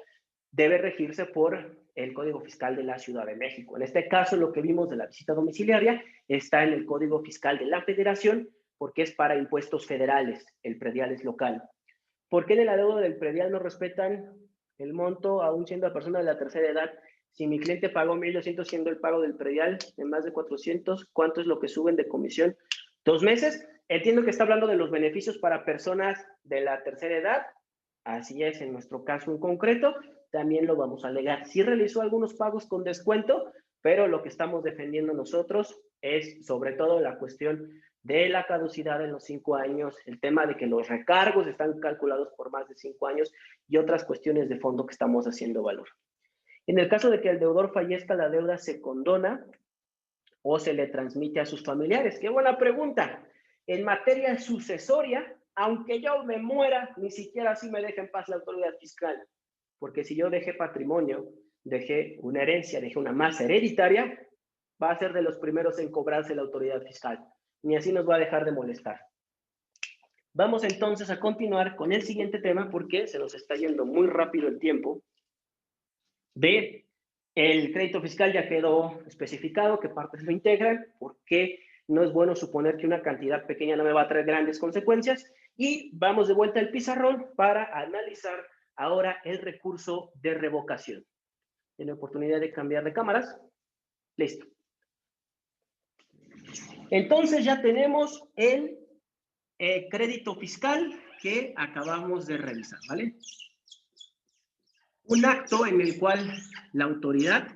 debe regirse por el Código Fiscal de la Ciudad de México. En este caso, lo que vimos de la visita domiciliaria está en el Código Fiscal de la Federación, porque es para impuestos federales, el predial es local. ¿Por qué en el adeudo del predial no respetan el monto, aún siendo persona de la tercera edad? Si mi cliente pagó 1,200 siendo el pago del predial de más de 400, ¿cuánto es lo que suben de comisión? 2 meses. Entiendo que está hablando de los beneficios para personas de la tercera edad. Así es, en nuestro caso en concreto, también lo vamos a alegar. Sí realizó algunos pagos con descuento, pero lo que estamos defendiendo nosotros es sobre todo la cuestión de la caducidad en los 5 años, el tema de que los recargos están calculados por más de 5 años y otras cuestiones de fondo que estamos haciendo valor. En el caso de que el deudor fallezca, la deuda se condona o se le transmite a sus familiares. ¡Qué buena pregunta! En materia sucesoria, aunque yo me muera, ni siquiera así me deja en paz la autoridad fiscal. Porque si yo dejé patrimonio, dejé una herencia, dejé una masa hereditaria, va a ser de los primeros en cobrarse la autoridad fiscal. Ni así nos va a dejar de molestar. Vamos entonces a continuar con el siguiente tema porque se nos está yendo muy rápido el tiempo. El crédito fiscal ya quedó especificado, qué partes lo integran, porque no es bueno suponer que una cantidad pequeña no me va a traer grandes consecuencias. Y vamos de vuelta al pizarrón para analizar ahora el recurso de revocación. ¿Tiene oportunidad de cambiar de cámaras? Listo. Entonces ya tenemos el crédito fiscal que acabamos de revisar, ¿vale? Un acto en el cual la autoridad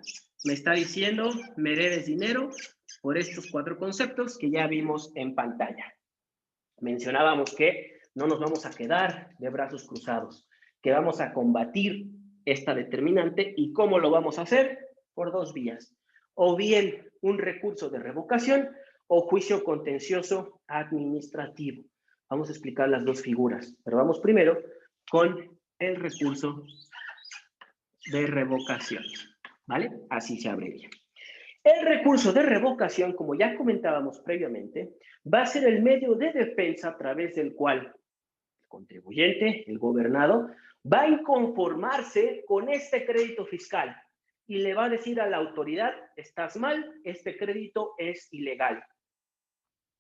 me está diciendo, me debes dinero por estos 4 conceptos que ya vimos en pantalla. Mencionábamos que no nos vamos a quedar de brazos cruzados, que vamos a combatir esta determinante. ¿Y cómo lo vamos a hacer? Por 2 vías. O bien un recurso de revocación o juicio contencioso administrativo. Vamos a explicar las 2 figuras, pero vamos primero con el recurso de revocación, ¿vale? Así se abrevia. El recurso de revocación, como ya comentábamos previamente, va a ser el medio de defensa a través del cual el contribuyente, el gobernado, va a inconformarse con este crédito fiscal y le va a decir a la autoridad, estás mal, este crédito es ilegal.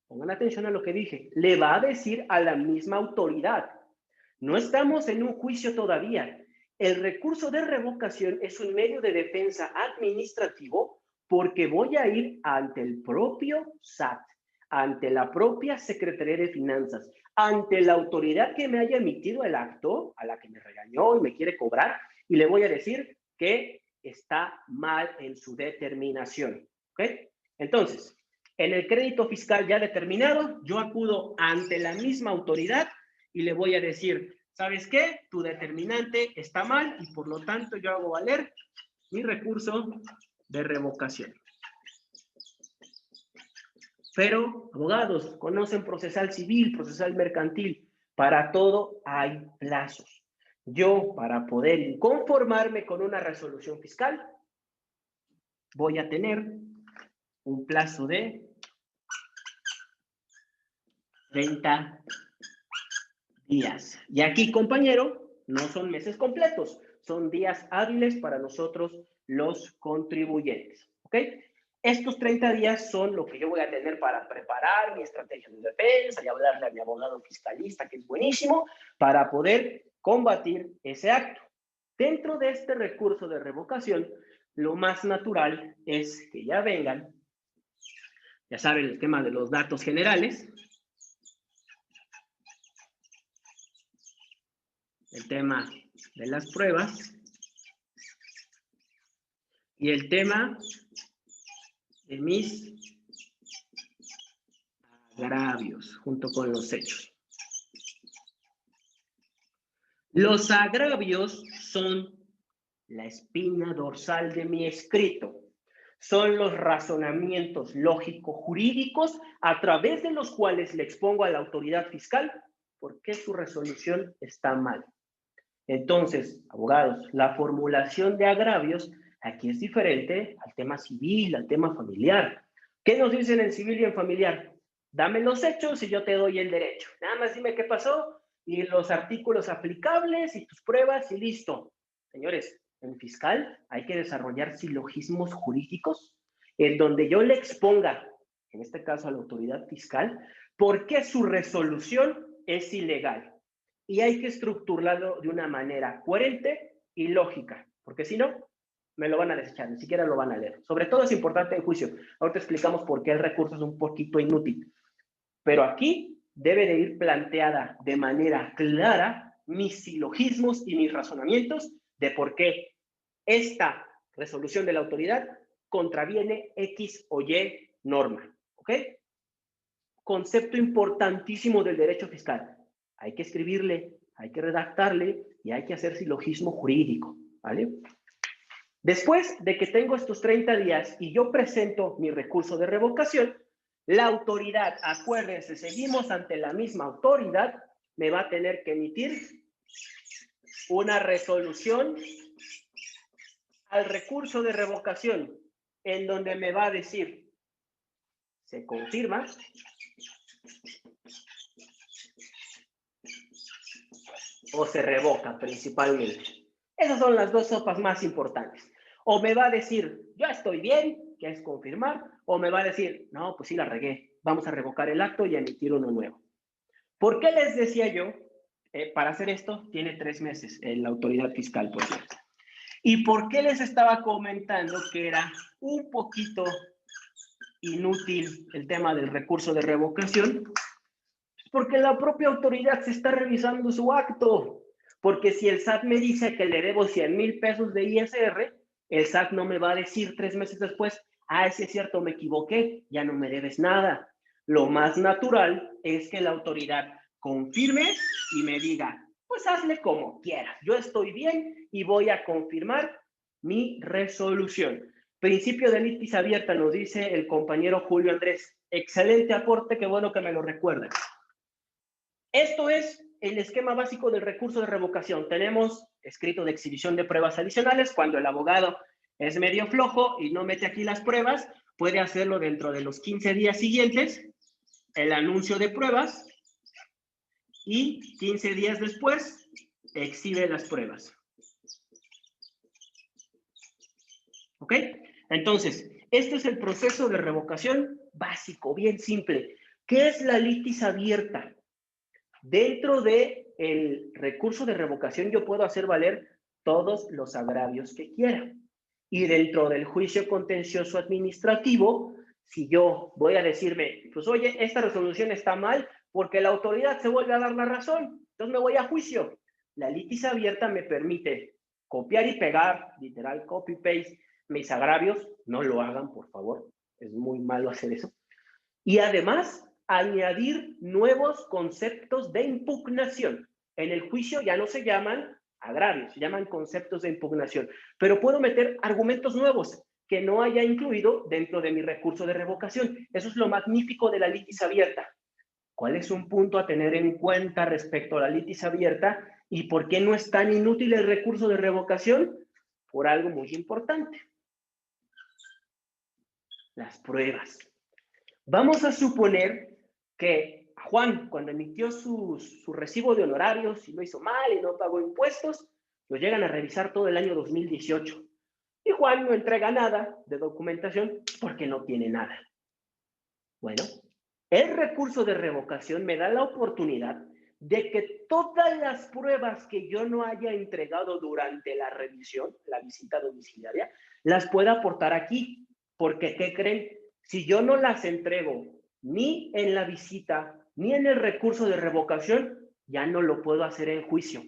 Pongan atención a lo que dije, le va a decir a la misma autoridad. No estamos en un juicio todavía. El recurso de revocación es un medio de defensa administrativo porque voy a ir ante el propio SAT, ante la propia Secretaría de Finanzas, ante la autoridad que me haya emitido el acto, a la que me regañó y me quiere cobrar, y le voy a decir que está mal en su determinación. ¿Ok? Entonces, en el crédito fiscal ya determinado, yo acudo ante la misma autoridad y le voy a decir, ¿sabes qué? Tu determinante está mal y por lo tanto yo hago valer mi recurso de revocación. Pero, abogados, conocen procesal civil, procesal mercantil. Para todo hay plazos. Yo, para poder inconformarme con una resolución fiscal, voy a tener un plazo de 30 días. Y aquí, compañero, no son meses completos, son días hábiles para nosotros los contribuyentes. ¿Ok? Estos 30 días son lo que yo voy a tener para preparar mi estrategia de defensa y hablarle a mi abogado fiscalista, que es buenísimo, para poder combatir ese acto. Dentro de este recurso de revocación, lo más natural es que ya vengan, ya saben el tema de los datos generales, el tema de las pruebas y el tema de mis agravios junto con los hechos. Los agravios son la espina dorsal de mi escrito. Son los razonamientos lógico-jurídicos a través de los cuales le expongo a la autoridad fiscal por qué su resolución está mal. Entonces, abogados, la formulación de agravios aquí es diferente al tema civil, al tema familiar. ¿Qué nos dicen en civil y en familiar? Dame los hechos y yo te doy el derecho. Nada más dime qué pasó y los artículos aplicables y tus pruebas y listo. Señores, en fiscal hay que desarrollar silogismos jurídicos en donde yo le exponga, en este caso a la autoridad fiscal, por qué su resolución es ilegal. Y hay que estructurarlo de una manera coherente y lógica, porque si no, me lo van a desechar, ni siquiera lo van a leer. Sobre todo es importante en juicio. Ahorita explicamos por qué el recurso es un poquito inútil. Pero aquí debe de ir planteada de manera clara mis silogismos y mis razonamientos de por qué esta resolución de la autoridad contraviene X o Y norma. ¿Ok? Concepto importantísimo del derecho fiscal. Hay que escribirle, hay que redactarle y hay que hacer silogismo jurídico. ¿Vale? Después de que tengo estos 30 días y yo presento mi recurso de revocación, la autoridad, acuérdense, seguimos ante la misma autoridad, me va a tener que emitir una resolución al recurso de revocación, en donde me va a decir, se confirma, o se revoca principalmente. Esas son las dos sopas más importantes. O me va a decir, ya estoy bien, que es confirmar, o me va a decir, no, pues sí la regué, vamos a revocar el acto y a emitir uno nuevo. ¿Por qué les decía yo? Para hacer esto tiene 3 meses la autoridad fiscal, por cierto. ¿Y por qué les estaba comentando que era un poquito inútil el tema del recurso de revocación? Porque la propia autoridad se está revisando su acto. Porque si el SAT me dice que le debo 100,000 pesos de ISR, el SAT no me va a decir 3 meses después, ah, sí es cierto, me equivoqué, ya no me debes nada. Lo más natural es que la autoridad confirme y me diga, pues hazle como quieras, yo estoy bien y voy a confirmar mi resolución. Principio de litis abierta, nos dice el compañero Julio Andrés. Excelente aporte, qué bueno que me lo recuerden. Esto es el esquema básico del recurso de revocación. Tenemos escrito de exhibición de pruebas adicionales. Cuando el abogado es medio flojo y no mete aquí las pruebas, puede hacerlo dentro de los 15 días siguientes, el anuncio de pruebas, y 15 días después exhibe las pruebas. ¿Ok? Entonces, este es el proceso de revocación básico, bien simple. ¿Qué es la litis abierta? Dentro del recurso de revocación yo puedo hacer valer todos los agravios que quiera. Y dentro del juicio contencioso administrativo, si yo voy a decirme, pues oye, esta resolución está mal porque la autoridad se vuelve a dar la razón, entonces me voy a juicio. La litis abierta me permite copiar y pegar, literal, copy-paste, mis agravios. No lo hagan, por favor, es muy malo hacer eso. Y además, añadir nuevos conceptos de impugnación. En el juicio ya no se llaman agravios, se llaman conceptos de impugnación, pero puedo meter argumentos nuevos que no haya incluido dentro de mi recurso de revocación. Eso es lo magnífico de la litis abierta. ¿Cuál es un punto a tener en cuenta respecto a la litis abierta y por qué no es tan inútil el recurso de revocación? Por algo muy importante. Las pruebas. Vamos a suponer que Juan, cuando emitió su recibo de honorarios y lo hizo mal y no pagó impuestos, lo llegan a revisar todo el año 2018. Y Juan no entrega nada de documentación porque no tiene nada. Bueno, el recurso de revocación me da la oportunidad de que todas las pruebas que yo no haya entregado durante la revisión, la visita domiciliaria, las pueda aportar aquí. Porque, ¿qué creen? Si yo no las entrego ni en la visita ni en el recurso de revocación, ya no lo puedo hacer en juicio.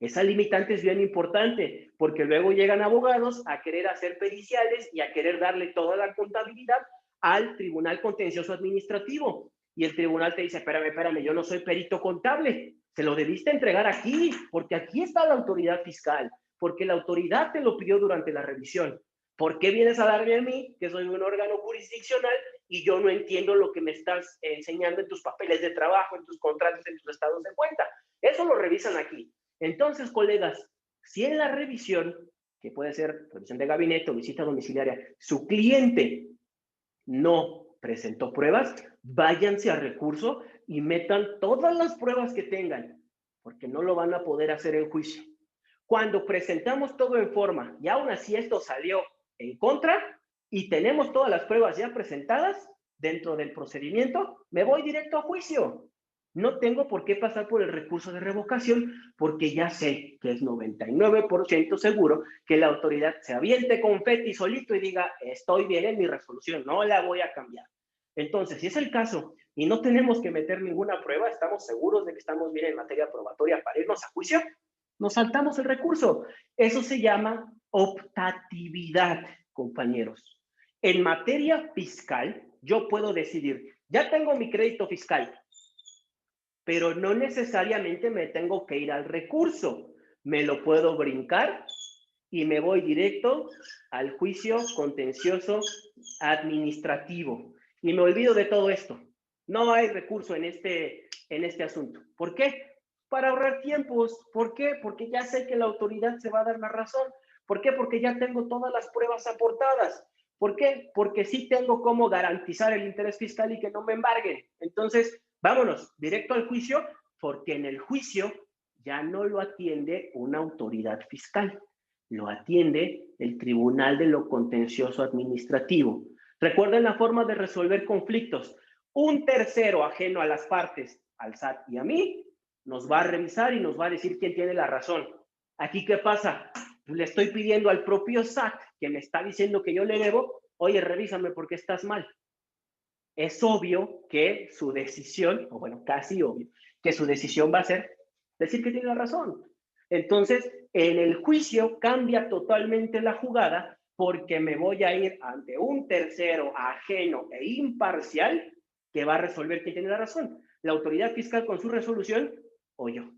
Esa limitante es bien importante porque luego llegan abogados a querer hacer periciales y a querer darle toda la contabilidad al Tribunal Contencioso Administrativo. y el tribunal te dice, espérame, yo no soy perito contable, se lo debiste entregar aquí, porque aquí está la autoridad fiscal, porque la autoridad te lo pidió durante la revisión. ¿Por qué vienes a darme a mí, que soy un órgano jurisdiccional, y yo no entiendo lo que me estás enseñando en tus papeles de trabajo, en tus contratos, en tus estados de cuenta? Eso lo revisan aquí. Entonces, colegas, si en la revisión, que puede ser revisión de gabinete o visita domiciliaria, su cliente no presentó pruebas, váyanse a recurso y metan todas las pruebas que tengan, porque no lo van a poder hacer en juicio. Cuando presentamos todo en forma y aún así esto salió en contra y tenemos todas las pruebas ya presentadas dentro del procedimiento, me voy directo a juicio. No tengo por qué pasar por el recurso de revocación porque ya sé que es 99% seguro que la autoridad se aviente confeti solito y diga, estoy bien en mi resolución, no la voy a cambiar. Entonces, si es el caso y no tenemos que meter ninguna prueba, estamos seguros de que estamos bien en materia probatoria para irnos a juicio, nos saltamos el recurso. Eso se llama optatividad, compañeros. En materia fiscal, yo puedo decidir, ya tengo mi crédito fiscal, pero no necesariamente me tengo que ir al recurso. Me lo puedo brincar y me voy directo al juicio contencioso administrativo. Y me olvido de todo esto. No hay recurso en este asunto. ¿Por qué? Para ahorrar tiempos. ¿Por qué? Porque ya sé que la autoridad se va a dar la razón. ¿Por qué? Porque ya tengo todas las pruebas aportadas. ¿Por qué? Porque sí tengo cómo garantizar el interés fiscal y que no me embarguen. Entonces, vámonos directo al juicio, porque en el juicio ya no lo atiende una autoridad fiscal, lo atiende el Tribunal de lo Contencioso Administrativo. Recuerden la forma de resolver conflictos. Un tercero ajeno a las partes, al SAT y a mí, nos va a revisar y nos va a decir quién tiene la razón. ¿Aquí qué pasa? Pues le estoy pidiendo al propio SAT, que me está diciendo que yo le debo, oye, revísame porque estás mal. Es obvio que su decisión, o bueno, casi obvio, que su decisión va a ser decir que tiene la razón. Entonces, en el juicio cambia totalmente la jugada porque me voy a ir ante un tercero ajeno e imparcial que va a resolver quién tiene la razón. La autoridad fiscal con su resolución o yo.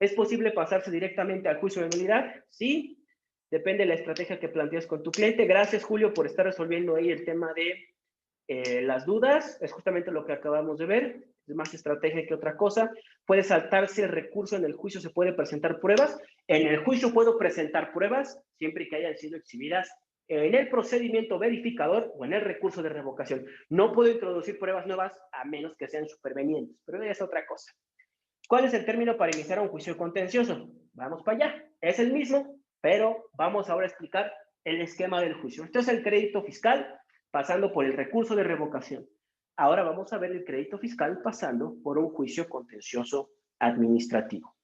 ¿Es posible pasarse directamente al juicio de nulidad? Sí. Depende de la estrategia que planteas con tu cliente. Gracias, Julio, por estar resolviendo ahí el tema de las dudas. Es justamente lo que acabamos de ver. Es más estrategia que otra cosa. Puede saltarse el recurso en el juicio, se puede presentar pruebas. En el juicio puedo presentar pruebas siempre que hayan sido exhibidas en el procedimiento verificador o en el recurso de revocación. No puedo introducir pruebas nuevas a menos que sean supervenientes, pero ya es otra cosa. ¿Cuál es el término para iniciar un juicio contencioso? Vamos para allá. Es el mismo, pero vamos ahora a explicar el esquema del juicio. Esto es el crédito fiscal pasando por el recurso de revocación. Ahora vamos a ver el crédito fiscal pasando por un juicio contencioso administrativo.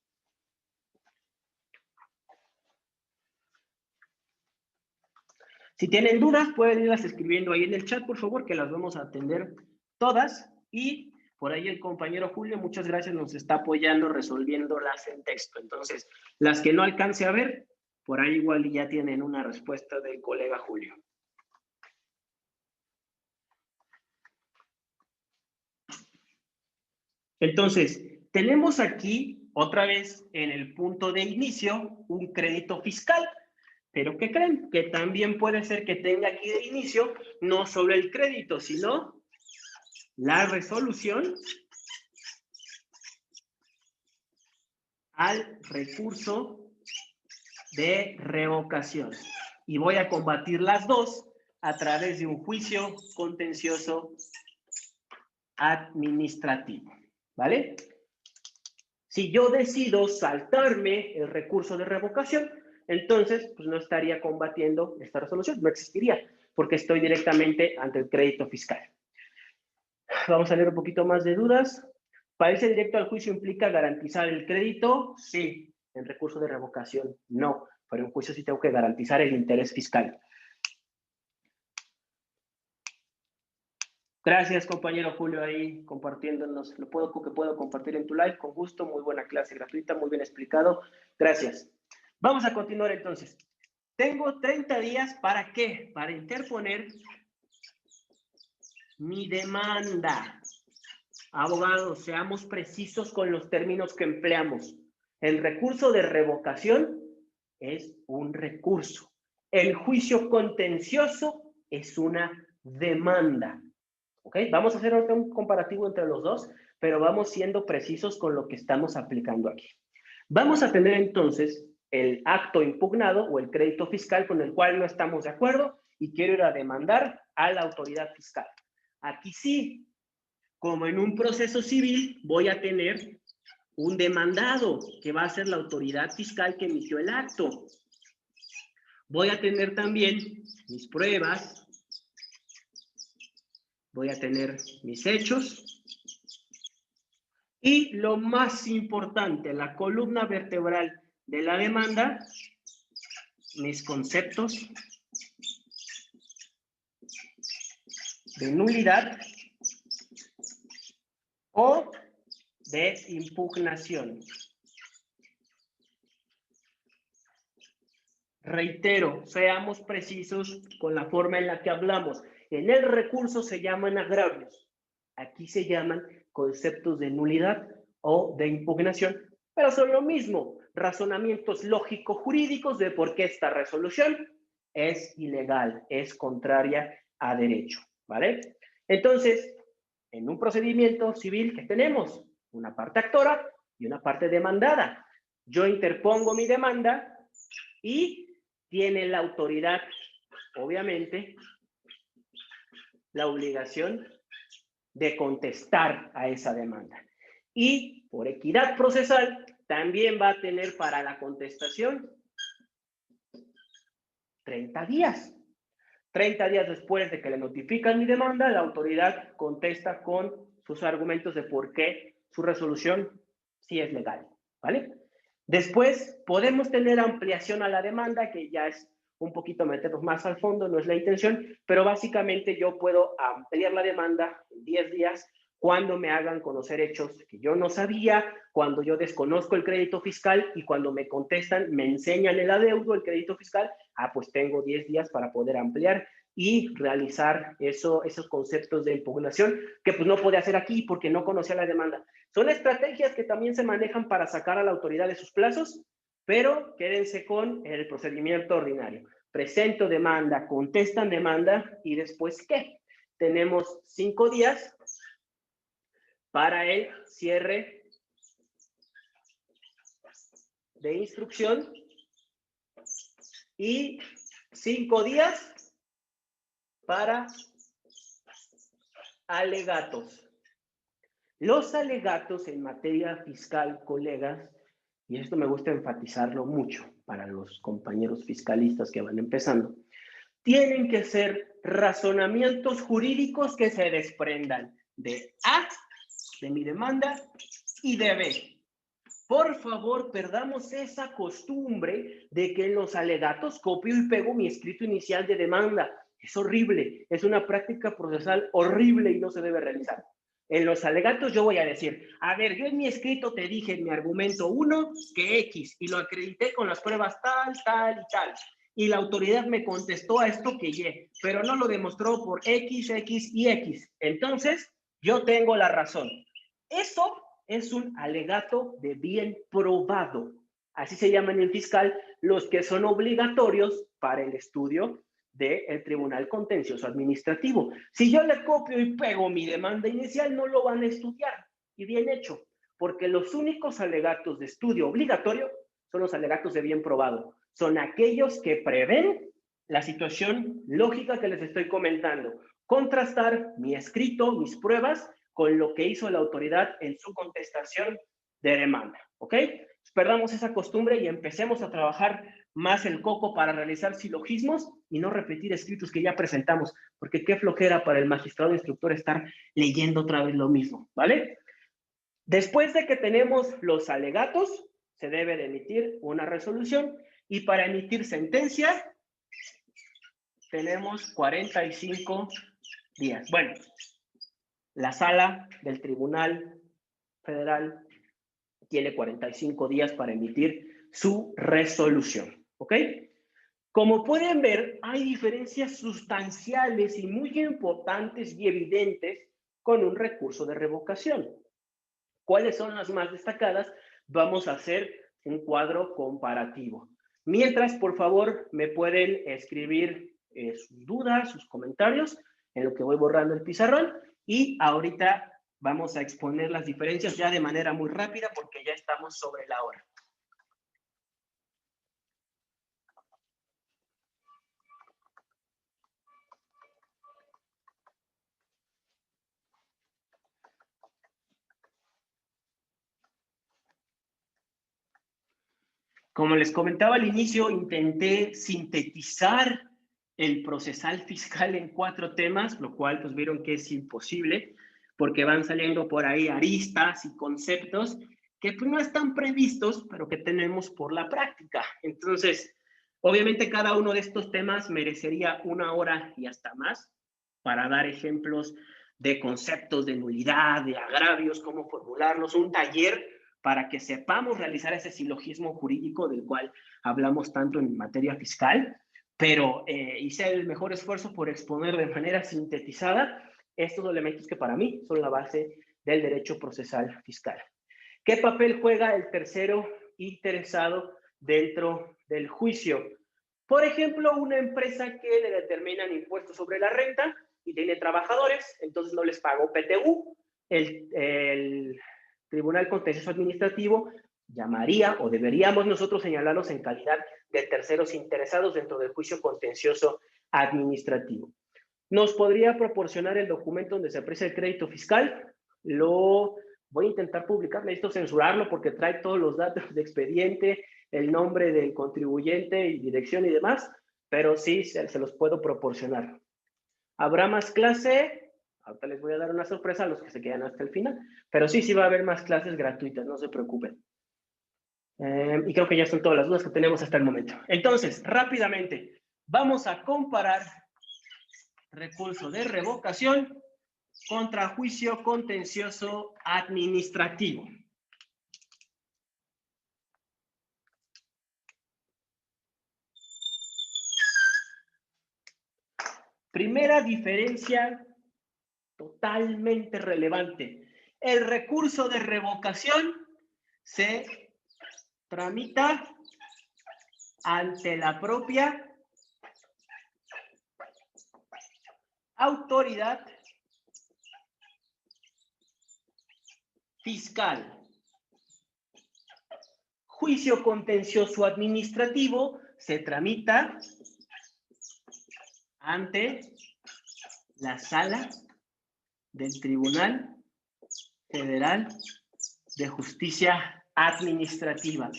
Si tienen dudas, pueden irlas escribiendo ahí en el chat, por favor, que las vamos a atender todas. Y por ahí el compañero Julio, muchas gracias, nos está apoyando resolviéndolas en texto. Entonces, las que no alcance a ver, por ahí igual ya tienen una respuesta del colega Julio. Entonces, tenemos aquí, otra vez, en el punto de inicio, un crédito fiscal. Pero ¿qué creen? Que también puede ser que tenga aquí de inicio no solo el crédito, sino la resolución al recurso de revocación. Y voy a combatir las dos a través de un juicio contencioso administrativo. ¿Vale? Si yo decido saltarme el recurso de revocación, entonces pues no estaría combatiendo esta resolución, no existiría, porque estoy directamente ante el crédito fiscal. Vamos a leer un poquito más de dudas. ¿Para irse directo al juicio implica garantizar el crédito? Sí. En recurso de revocación, no. Pero en juicio sí tengo que garantizar el interés fiscal. Gracias, compañero Julio, ahí compartiéndonos. Lo que puedo compartir en tu live, con gusto. Muy buena clase gratuita, muy bien explicado. Gracias. Vamos a continuar entonces. Tengo 30 días, ¿para qué? Para interponer mi demanda. Abogados, seamos precisos con los términos que empleamos. El recurso de revocación es un recurso. El juicio contencioso es una demanda. ¿Ok? Vamos a hacer un comparativo entre los dos, pero vamos siendo precisos con lo que estamos aplicando aquí. Vamos a tener entonces el acto impugnado o el crédito fiscal con el cual no estamos de acuerdo y quiero ir a demandar a la autoridad fiscal. Aquí sí, como en un proceso civil, voy a tener un demandado, que va a ser la autoridad fiscal que emitió el acto. Voy a tener también mis pruebas, voy a tener mis hechos y lo más importante, la columna vertebral de la demanda, mis conceptos de nulidad o de impugnación. Reitero, seamos precisos con la forma en la que hablamos. En el recurso se llaman agravios. Aquí se llaman conceptos de nulidad o de impugnación, pero son lo mismo, razonamientos lógico-jurídicos de por qué esta resolución es ilegal, es contraria a derecho, ¿vale? Entonces, en un procedimiento civil, ¿qué tenemos? Una parte actora y una parte demandada. Yo interpongo mi demanda y tiene la autoridad, obviamente, la obligación de contestar a esa demanda. Y por equidad procesal, también va a tener para la contestación 30 días. 30 días después de que le notifican mi demanda, la autoridad contesta con sus argumentos de por qué su resolución sí es legal, ¿vale? Después podemos tener ampliación a la demanda, que ya es un poquito meternos más al fondo, no es la intención, pero básicamente yo puedo ampliar la demanda en 10 días cuando me hagan conocer hechos que yo no sabía, cuando yo desconozco el crédito fiscal y cuando me contestan, me enseñan el adeudo, el crédito fiscal, pues tengo 10 días para poder ampliar y realizar esos conceptos de impugnación que pues no podía hacer aquí porque no conocía la demanda. Son estrategias que también se manejan para sacar a la autoridad de sus plazos, pero quédense con el procedimiento ordinario. Presento demanda, contestan demanda y después ¿qué? Tenemos 5 días para el cierre de instrucción y 5 días para alegatos. Los alegatos en materia fiscal, colegas, y esto me gusta enfatizarlo mucho para los compañeros fiscalistas que van empezando, tienen que ser razonamientos jurídicos que se desprendan de A, de mi demanda, y de B. Por favor, perdamos esa costumbre de que en los alegatos copio y pego mi escrito inicial de demanda. Es horrible, es una práctica procesal horrible y no se debe realizar. En los alegatos yo voy a decir, a ver, yo en mi escrito te dije en mi argumento 1 que X y lo acredité con las pruebas tal, tal y tal. Y la autoridad me contestó a esto que Y, pero no lo demostró por X, X y X. Entonces, yo tengo la razón. Eso es un alegato de bien probado. Así se llaman en fiscal los que son obligatorios para el estudio del Tribunal Contencioso Administrativo. Si yo le copio y pego mi demanda inicial, no lo van a estudiar. Y bien hecho, porque los únicos alegatos de estudio obligatorio son los alegatos de bien probado. Son aquellos que prevén la situación lógica que les estoy comentando. Contrastar mi escrito, mis pruebas, con lo que hizo la autoridad en su contestación de demanda. ¿Ok? Perdamos esa costumbre y empecemos a trabajar más el coco para realizar silogismos y no repetir escritos que ya presentamos, porque qué flojera para el magistrado instructor estar leyendo otra vez lo mismo, ¿vale? Después de que tenemos los alegatos, se debe de emitir una resolución y para emitir sentencia tenemos 45 días. Bueno, la sala del Tribunal Federal tiene 45 días para emitir su resolución, ¿ok? Como pueden ver, hay diferencias sustanciales y muy importantes y evidentes con un recurso de revocación. ¿Cuáles son las más destacadas? Vamos a hacer un cuadro comparativo. Mientras, por favor, me pueden escribir sus dudas, sus comentarios, en lo que voy borrando el pizarrón, y ahorita vamos a exponer las diferencias ya de manera muy rápida porque ya estamos sobre la hora. Como les comentaba al inicio, intenté sintetizar el procesal fiscal en 4 temas, lo cual pues vieron que es imposible, porque van saliendo por ahí aristas y conceptos que pues no están previstos, pero que tenemos por la práctica. Entonces, obviamente cada uno de estos temas merecería 1 hora y hasta más para dar ejemplos de conceptos de nulidad, de agravios, cómo formularlos, un taller para que sepamos realizar ese silogismo jurídico del cual hablamos tanto en materia fiscal, pero hice el mejor esfuerzo por exponer de manera sintetizada estos elementos que para mí son la base del derecho procesal fiscal. ¿Qué papel juega el tercero interesado dentro del juicio? Por ejemplo, una empresa que le determinan impuestos sobre la renta y tiene trabajadores, entonces no les pagó PTU, el Tribunal Contencioso Administrativo llamaría o deberíamos nosotros señalarlos en calidad de terceros interesados dentro del juicio contencioso administrativo. ¿Nos podría proporcionar el documento donde se aprecia el crédito fiscal? Lo voy a intentar publicar, necesito censurarlo porque trae todos los datos de expediente, el nombre del contribuyente y dirección y demás, pero sí se los puedo proporcionar. ¿Habrá más clase? Ahorita les voy a dar una sorpresa a los que se quedan hasta el final, pero sí va a haber más clases gratuitas, no se preocupen. Y creo que ya son todas las dudas que tenemos hasta el momento. Entonces, rápidamente, vamos a comparar recurso de revocación contra juicio contencioso administrativo. Primera diferencia totalmente relevante. El recurso de revocación se tramita ante la propia autoridad fiscal. Juicio contencioso administrativo se tramita ante la sala del Tribunal Federal de Justicia Administrativa.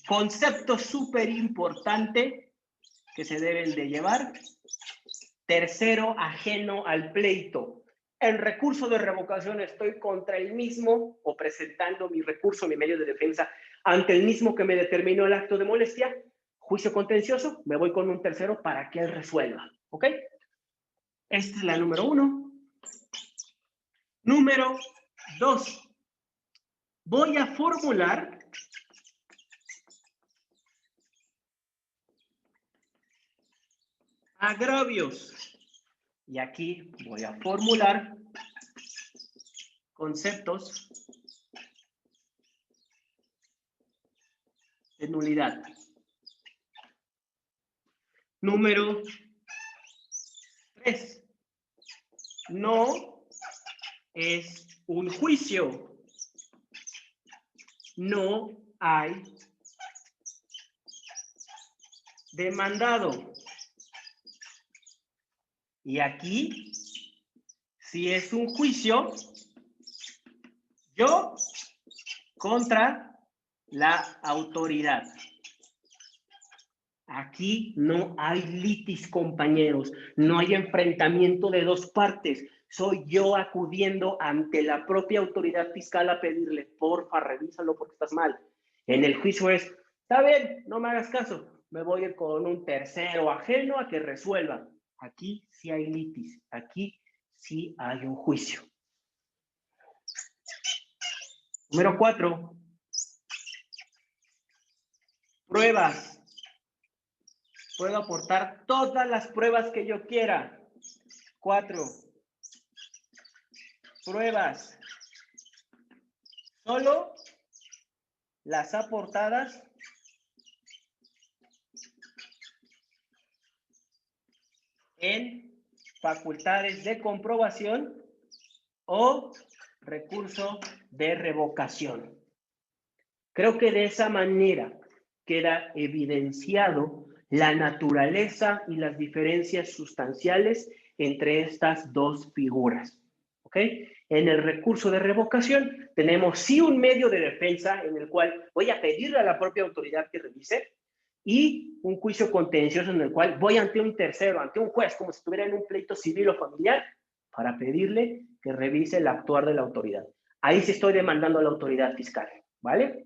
Concepto súper importante que se deben de llevar. Tercero, ajeno al pleito. En recurso de revocación estoy contra el mismo o presentando mi recurso, mi medio de defensa, ante el mismo que me determinó el acto de molestia. Juicio contencioso, me voy con un tercero para que él resuelva. ¿Ok? Esta es la número 1. Número 2. Voy a formular agravios. Y aquí voy a formular conceptos de nulidad. Número 3. No es un juicio. No hay demandado. Y aquí, si es un juicio, yo contra la autoridad. Aquí no hay litis, compañeros. No hay enfrentamiento de dos partes. Soy yo acudiendo ante la propia autoridad fiscal a pedirle, porfa, revísalo porque estás mal. En el juicio es, está bien, no me hagas caso. Me voy a ir con un tercero ajeno a que resuelva. Aquí sí hay litis. Aquí sí hay un juicio. Número 4. Pruebas. Puedo aportar todas las pruebas que yo quiera. 4. pruebas solo las aportadas en facultades de comprobación o recurso de revocación. Creo que de esa manera queda evidenciado la naturaleza y las diferencias sustanciales entre estas dos figuras. ¿Ok? En el recurso de revocación tenemos sí un medio de defensa en el cual voy a pedirle a la propia autoridad que revise y un juicio contencioso en el cual voy ante un tercero, ante un juez, como si estuviera en un pleito civil o familiar, para pedirle que revise el actuar de la autoridad. Ahí sí estoy demandando a la autoridad fiscal, ¿vale?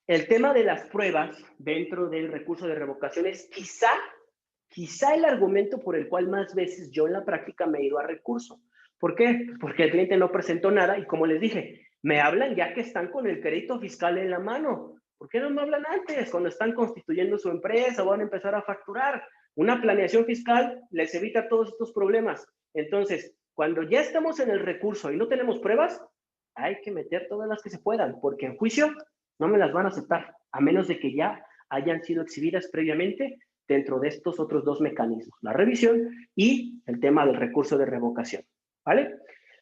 El tema de las pruebas dentro del recurso de revocación es quizá el argumento por el cual más veces yo en la práctica me he ido a recurso. ¿Por qué? Porque el cliente no presentó nada y como les dije, me hablan ya que están con el crédito fiscal en la mano. ¿Por qué no me hablan antes? Cuando están constituyendo su empresa o van a empezar a facturar. Una planeación fiscal les evita todos estos problemas. Entonces, cuando ya estamos en el recurso y no tenemos pruebas, hay que meter todas las que se puedan, porque en juicio no me las van a aceptar, a menos de que ya hayan sido exhibidas previamente dentro de estos otros dos mecanismos, la revisión y el tema del recurso de revocación, ¿vale?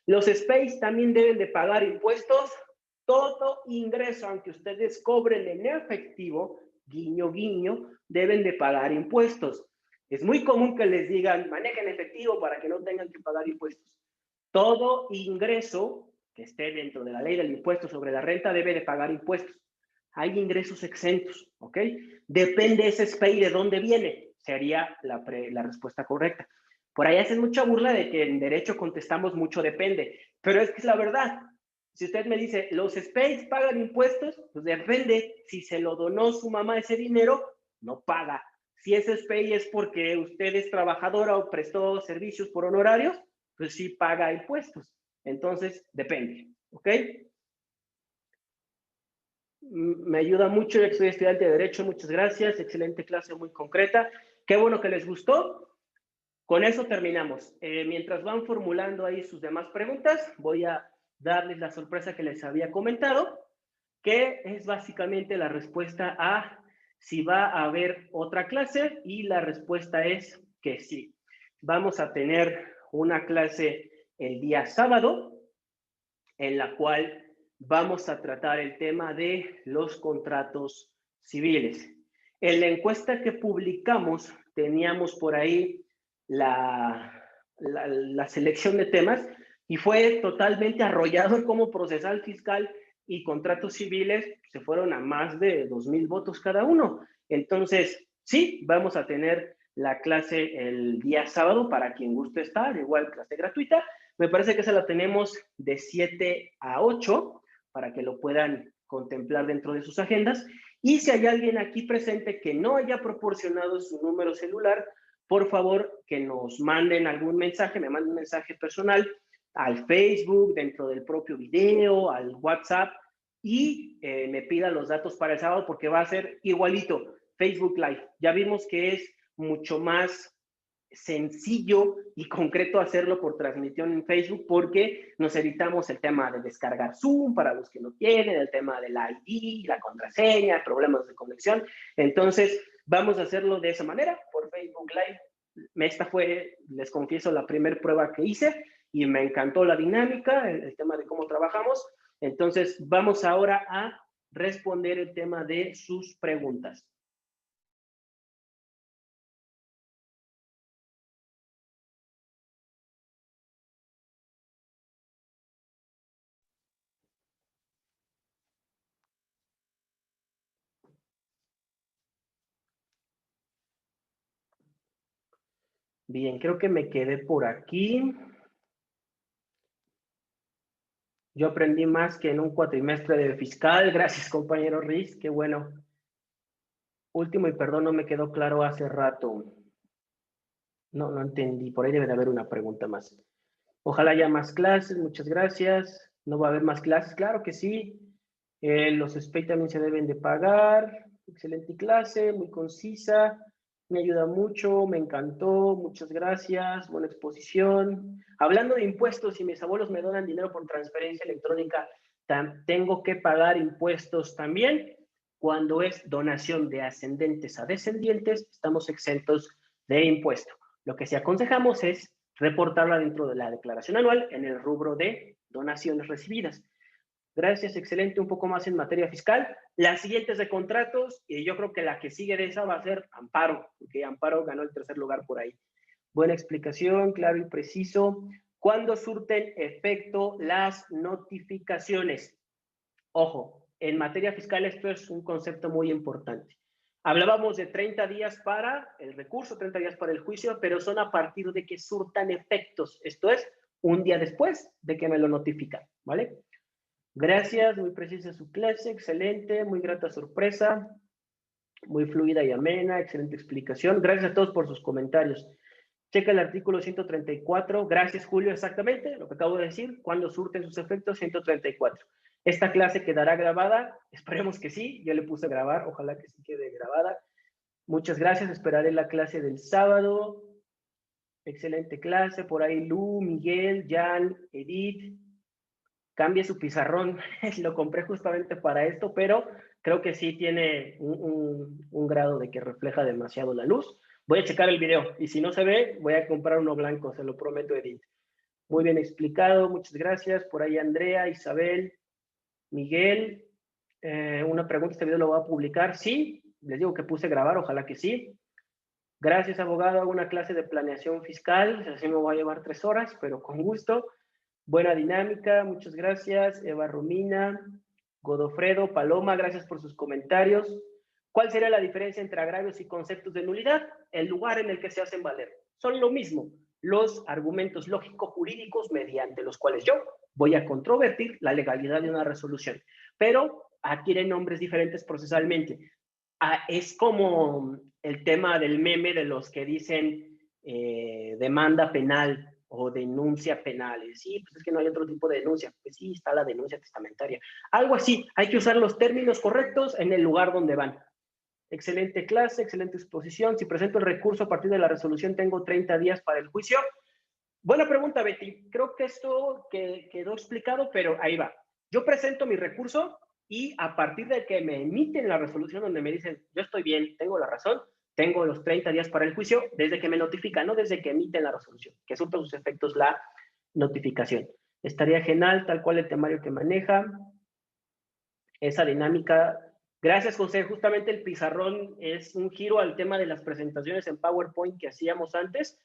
Los SPEIs también deben de pagar impuestos. Todo ingreso, aunque ustedes cobren en efectivo, guiño, guiño, deben de pagar impuestos. Es muy común que les digan, manejen efectivo para que no tengan que pagar impuestos. Todo ingreso que esté dentro de la ley del impuesto sobre la renta debe de pagar impuestos. Hay ingresos exentos, ¿ok? Depende ese SPEI de dónde viene, sería la respuesta correcta. Por ahí hacen mucha burla de que en derecho contestamos mucho depende, pero es que es la verdad. Si usted me dice, ¿los SPEIs pagan impuestos? Pues depende. Si se lo donó su mamá ese dinero, no paga. Si ese SPEI es porque usted es trabajadora o prestó servicios por honorarios, pues sí paga impuestos. Entonces, depende, ¿ok? Me ayuda mucho, yo soy estudiante de Derecho, muchas gracias, excelente clase, muy concreta. Qué bueno que les gustó. Con eso terminamos. Mientras van formulando ahí sus demás preguntas, voy a darles la sorpresa que les había comentado, que es básicamente la respuesta a si va a haber otra clase, y la respuesta es que sí. Vamos a tener una clase el día sábado, en la cual vamos a tratar el tema de los contratos civiles. En la encuesta que publicamos teníamos por ahí la selección de temas y fue totalmente arrollado como procesal fiscal y contratos civiles se fueron a más de 2,000 votos cada uno. Entonces, sí, vamos a tener la clase el día sábado para quien guste estar, igual clase gratuita. Me parece que esa la tenemos de 7 a 8 para que lo puedan contemplar dentro de sus agendas. Y si hay alguien aquí presente que no haya proporcionado su número celular, por favor que nos manden algún mensaje, me manden un mensaje personal al Facebook, dentro del propio video, al WhatsApp, y me pida los datos para el sábado porque va a ser igualito, Facebook Live. Ya vimos que es mucho más sencillo y concreto hacerlo por transmisión en Facebook porque nos evitamos el tema de descargar Zoom para los que no tienen, el tema del ID, la contraseña, problemas de conexión. Entonces, vamos a hacerlo de esa manera, por Facebook Live. Esta fue, les confieso, la primera prueba que hice y me encantó la dinámica, el tema de cómo trabajamos. Entonces, vamos ahora a responder el tema de sus preguntas. Bien, creo que me quedé por aquí. Yo aprendí más que en un cuatrimestre de fiscal. Gracias, compañero Riz. Qué bueno. Último y perdón, no me quedó claro hace rato. No entendí. Por ahí debe de haber una pregunta más. Ojalá haya más clases. Muchas gracias. ¿No va a haber más clases? Claro que sí. Los SPEI también se deben de pagar. Excelente clase, muy concisa. Me ayuda mucho, me encantó, muchas gracias, buena exposición. Hablando de impuestos, si mis abuelos me donan dinero por transferencia electrónica, ¿tengo que pagar impuestos también? Cuando es donación de ascendentes a descendientes, estamos exentos de impuesto. Lo que sí aconsejamos es reportarla dentro de la declaración anual en el rubro de donaciones recibidas. Gracias, excelente, un poco más en materia fiscal. Las siguientes de contratos, y yo creo que la que sigue de esa va a ser Amparo, porque Amparo ganó el tercer lugar por ahí. Buena explicación, claro y preciso. ¿Cuándo surten efecto las notificaciones? Ojo, en materia fiscal esto es un concepto muy importante. Hablábamos de 30 días para el recurso, 30 días para el juicio, pero son a partir de que surtan efectos. Esto es, un día después de que me lo notifican, ¿vale? Gracias, muy precisa su clase, excelente, muy grata sorpresa, muy fluida y amena, excelente explicación. Gracias a todos por sus comentarios. Checa el artículo 134. Gracias, Julio, exactamente lo que acabo de decir. ¿Cuándo surten sus efectos? 134. Esta clase quedará grabada. Esperemos que sí. Yo le puse a grabar. Ojalá que sí quede grabada. Muchas gracias. Esperaré la clase del sábado. Excelente clase. Por ahí Lu, Miguel, Jan, Edith. Cambie su pizarrón. Lo compré justamente para esto, pero creo que sí tiene un grado de que refleja demasiado la luz. Voy a checar el video y si no se ve, voy a comprar uno blanco, se lo prometo, Edith. Muy bien explicado, muchas gracias. Por ahí Andrea, Isabel, Miguel. Una pregunta, ¿este video lo va a publicar? Sí, les digo que puse grabar, ojalá que sí. Gracias, abogado. Hago una clase de planeación fiscal, así me voy a llevar 3 horas, pero con gusto. Buena dinámica, muchas gracias. Eva Romina, Godofredo, Paloma, gracias por sus comentarios. ¿Cuál sería la diferencia entre agravios y conceptos de nulidad? El lugar en el que se hacen valer. Son lo mismo, los argumentos lógico-jurídicos mediante los cuales yo voy a controvertir la legalidad de una resolución, pero adquieren nombres diferentes procesalmente. Es como el tema del meme de los que dicen demanda penal o denuncia penal. Sí, pues es que no hay otro tipo de denuncia. Pues sí, está la denuncia testamentaria. Algo así, hay que usar los términos correctos en el lugar donde van. Excelente clase, excelente exposición. Si presento el recurso a partir de la resolución, tengo 30 días para el juicio. Buena pregunta, Betty. Creo que esto quedó explicado, pero ahí va. Yo presento mi recurso y a partir de que me emiten la resolución donde me dicen, yo estoy bien, tengo la razón, tengo los 30 días para el juicio, desde que me notifican, no desde que emiten la resolución, que surta sus efectos la notificación. Estaría genial, tal cual el temario que maneja, esa dinámica. Gracias, José. Justamente el pizarrón es un giro al tema de las presentaciones en PowerPoint que hacíamos antes.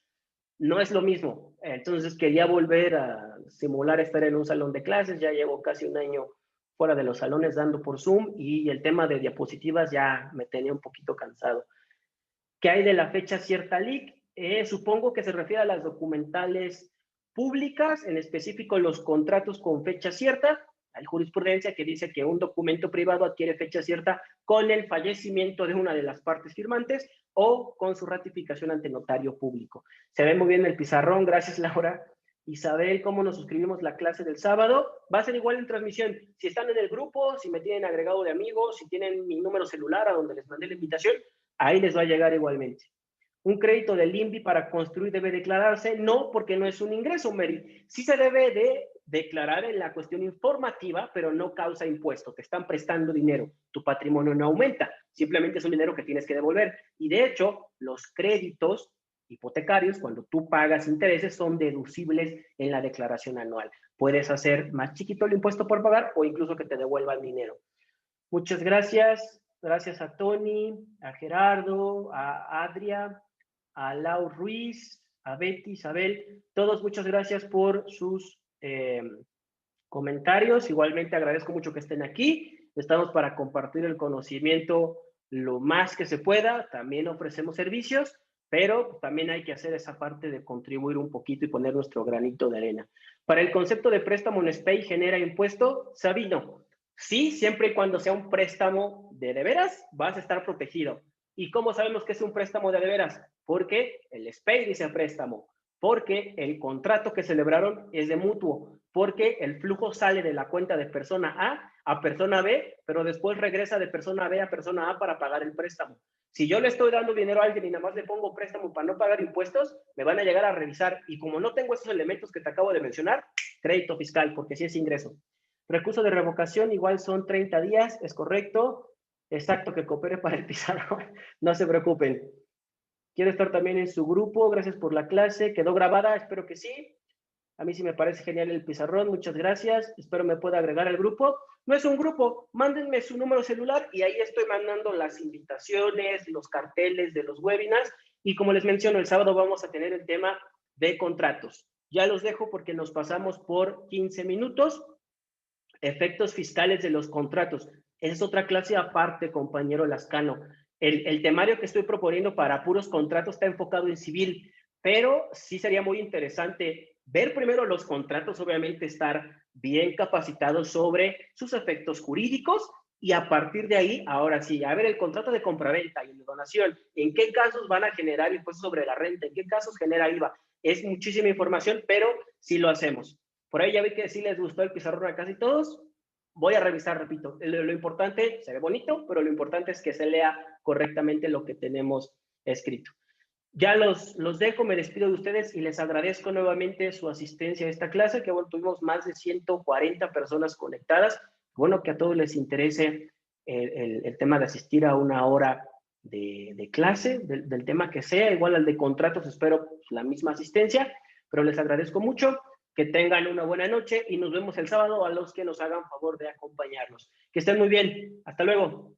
No es lo mismo. Entonces quería volver a simular estar en un salón de clases. Ya llevo casi un año fuera de los salones dando por Zoom y el tema de diapositivas ya me tenía un poquito cansado. ¿Qué hay de la fecha cierta LIC? Supongo que se refiere a las documentales públicas, en específico los contratos con fecha cierta. Hay jurisprudencia que dice que un documento privado adquiere fecha cierta con el fallecimiento de una de las partes firmantes o con su ratificación ante notario público. Se ve muy bien el pizarrón, gracias Laura. Isabel, ¿cómo nos suscribimos la clase del sábado? Va a ser igual en transmisión. Si están en el grupo, si me tienen agregado de amigos, si tienen mi número celular a donde les mandé la invitación, ahí les va a llegar igualmente. ¿Un crédito del INVI para construir debe declararse? No, porque no es un ingreso, Mary. Sí se debe de declarar en la cuestión informativa, pero no causa impuesto. Te están prestando dinero. Tu patrimonio no aumenta. Simplemente es un dinero que tienes que devolver. Y de hecho, los créditos hipotecarios, cuando tú pagas intereses, son deducibles en la declaración anual. Puedes hacer más chiquito el impuesto por pagar o incluso que te devuelvan dinero. Muchas gracias. Gracias a Tony, a Gerardo, a Adria, a Lau Ruiz, a Betty, Isabel. Todos muchas gracias por sus comentarios. Igualmente agradezco mucho que estén aquí. Estamos para compartir el conocimiento lo más que se pueda. También ofrecemos servicios, pero también hay que hacer esa parte de contribuir un poquito y poner nuestro granito de arena. Para el concepto de préstamo en SPEI genera impuesto, Sabino. Sí, siempre y cuando sea un préstamo de veras, vas a estar protegido. ¿Y cómo sabemos que es un préstamo de veras? Porque el SPEI dice préstamo, porque el contrato que celebraron es de mutuo, porque el flujo sale de la cuenta de persona A a persona B, pero después regresa de persona B a persona A para pagar el préstamo. Si yo le estoy dando dinero a alguien y nada más le pongo préstamo para no pagar impuestos, me van a llegar a revisar. Y como no tengo esos elementos que te acabo de mencionar, crédito fiscal, porque sí es ingreso. Recurso de revocación igual son 30 días, es correcto. Exacto, que coopere para el pizarrón. No se preocupen. Quiero estar también en su grupo. Gracias por la clase. ¿Quedó grabada? Espero que sí. A mí sí me parece genial el pizarrón. Muchas gracias. Espero me pueda agregar al grupo. No es un grupo. Mándenme su número celular y ahí estoy mandando las invitaciones, los carteles de los webinars. Y como les menciono, el sábado vamos a tener el tema de contratos. Ya los dejo porque nos pasamos por 15 minutos. Efectos fiscales de los contratos. Esa es otra clase aparte, compañero Lascano. El temario que estoy proponiendo para puros contratos está enfocado en civil, pero sí sería muy interesante ver primero los contratos, obviamente estar bien capacitados sobre sus efectos jurídicos y a partir de ahí, ahora sí, a ver el contrato de compraventa y de donación, en qué casos van a generar impuestos sobre la renta, en qué casos genera IVA. Es muchísima información, pero sí lo hacemos. Por ahí ya vi que sí les gustó el pizarrón a casi todos. Voy a revisar, repito. Lo importante, se ve bonito, pero lo importante es que se lea correctamente lo que tenemos escrito. Ya los dejo, me despido de ustedes y les agradezco nuevamente su asistencia a esta clase, que bueno, tuvimos más de 140 personas conectadas. Bueno, que a todos les interese el tema de asistir a una hora de clase, del tema que sea, igual al de contratos, espero la misma asistencia, pero les agradezco mucho. Que tengan una buena noche y nos vemos el sábado a los que nos hagan favor de acompañarnos. Que estén muy bien. Hasta luego.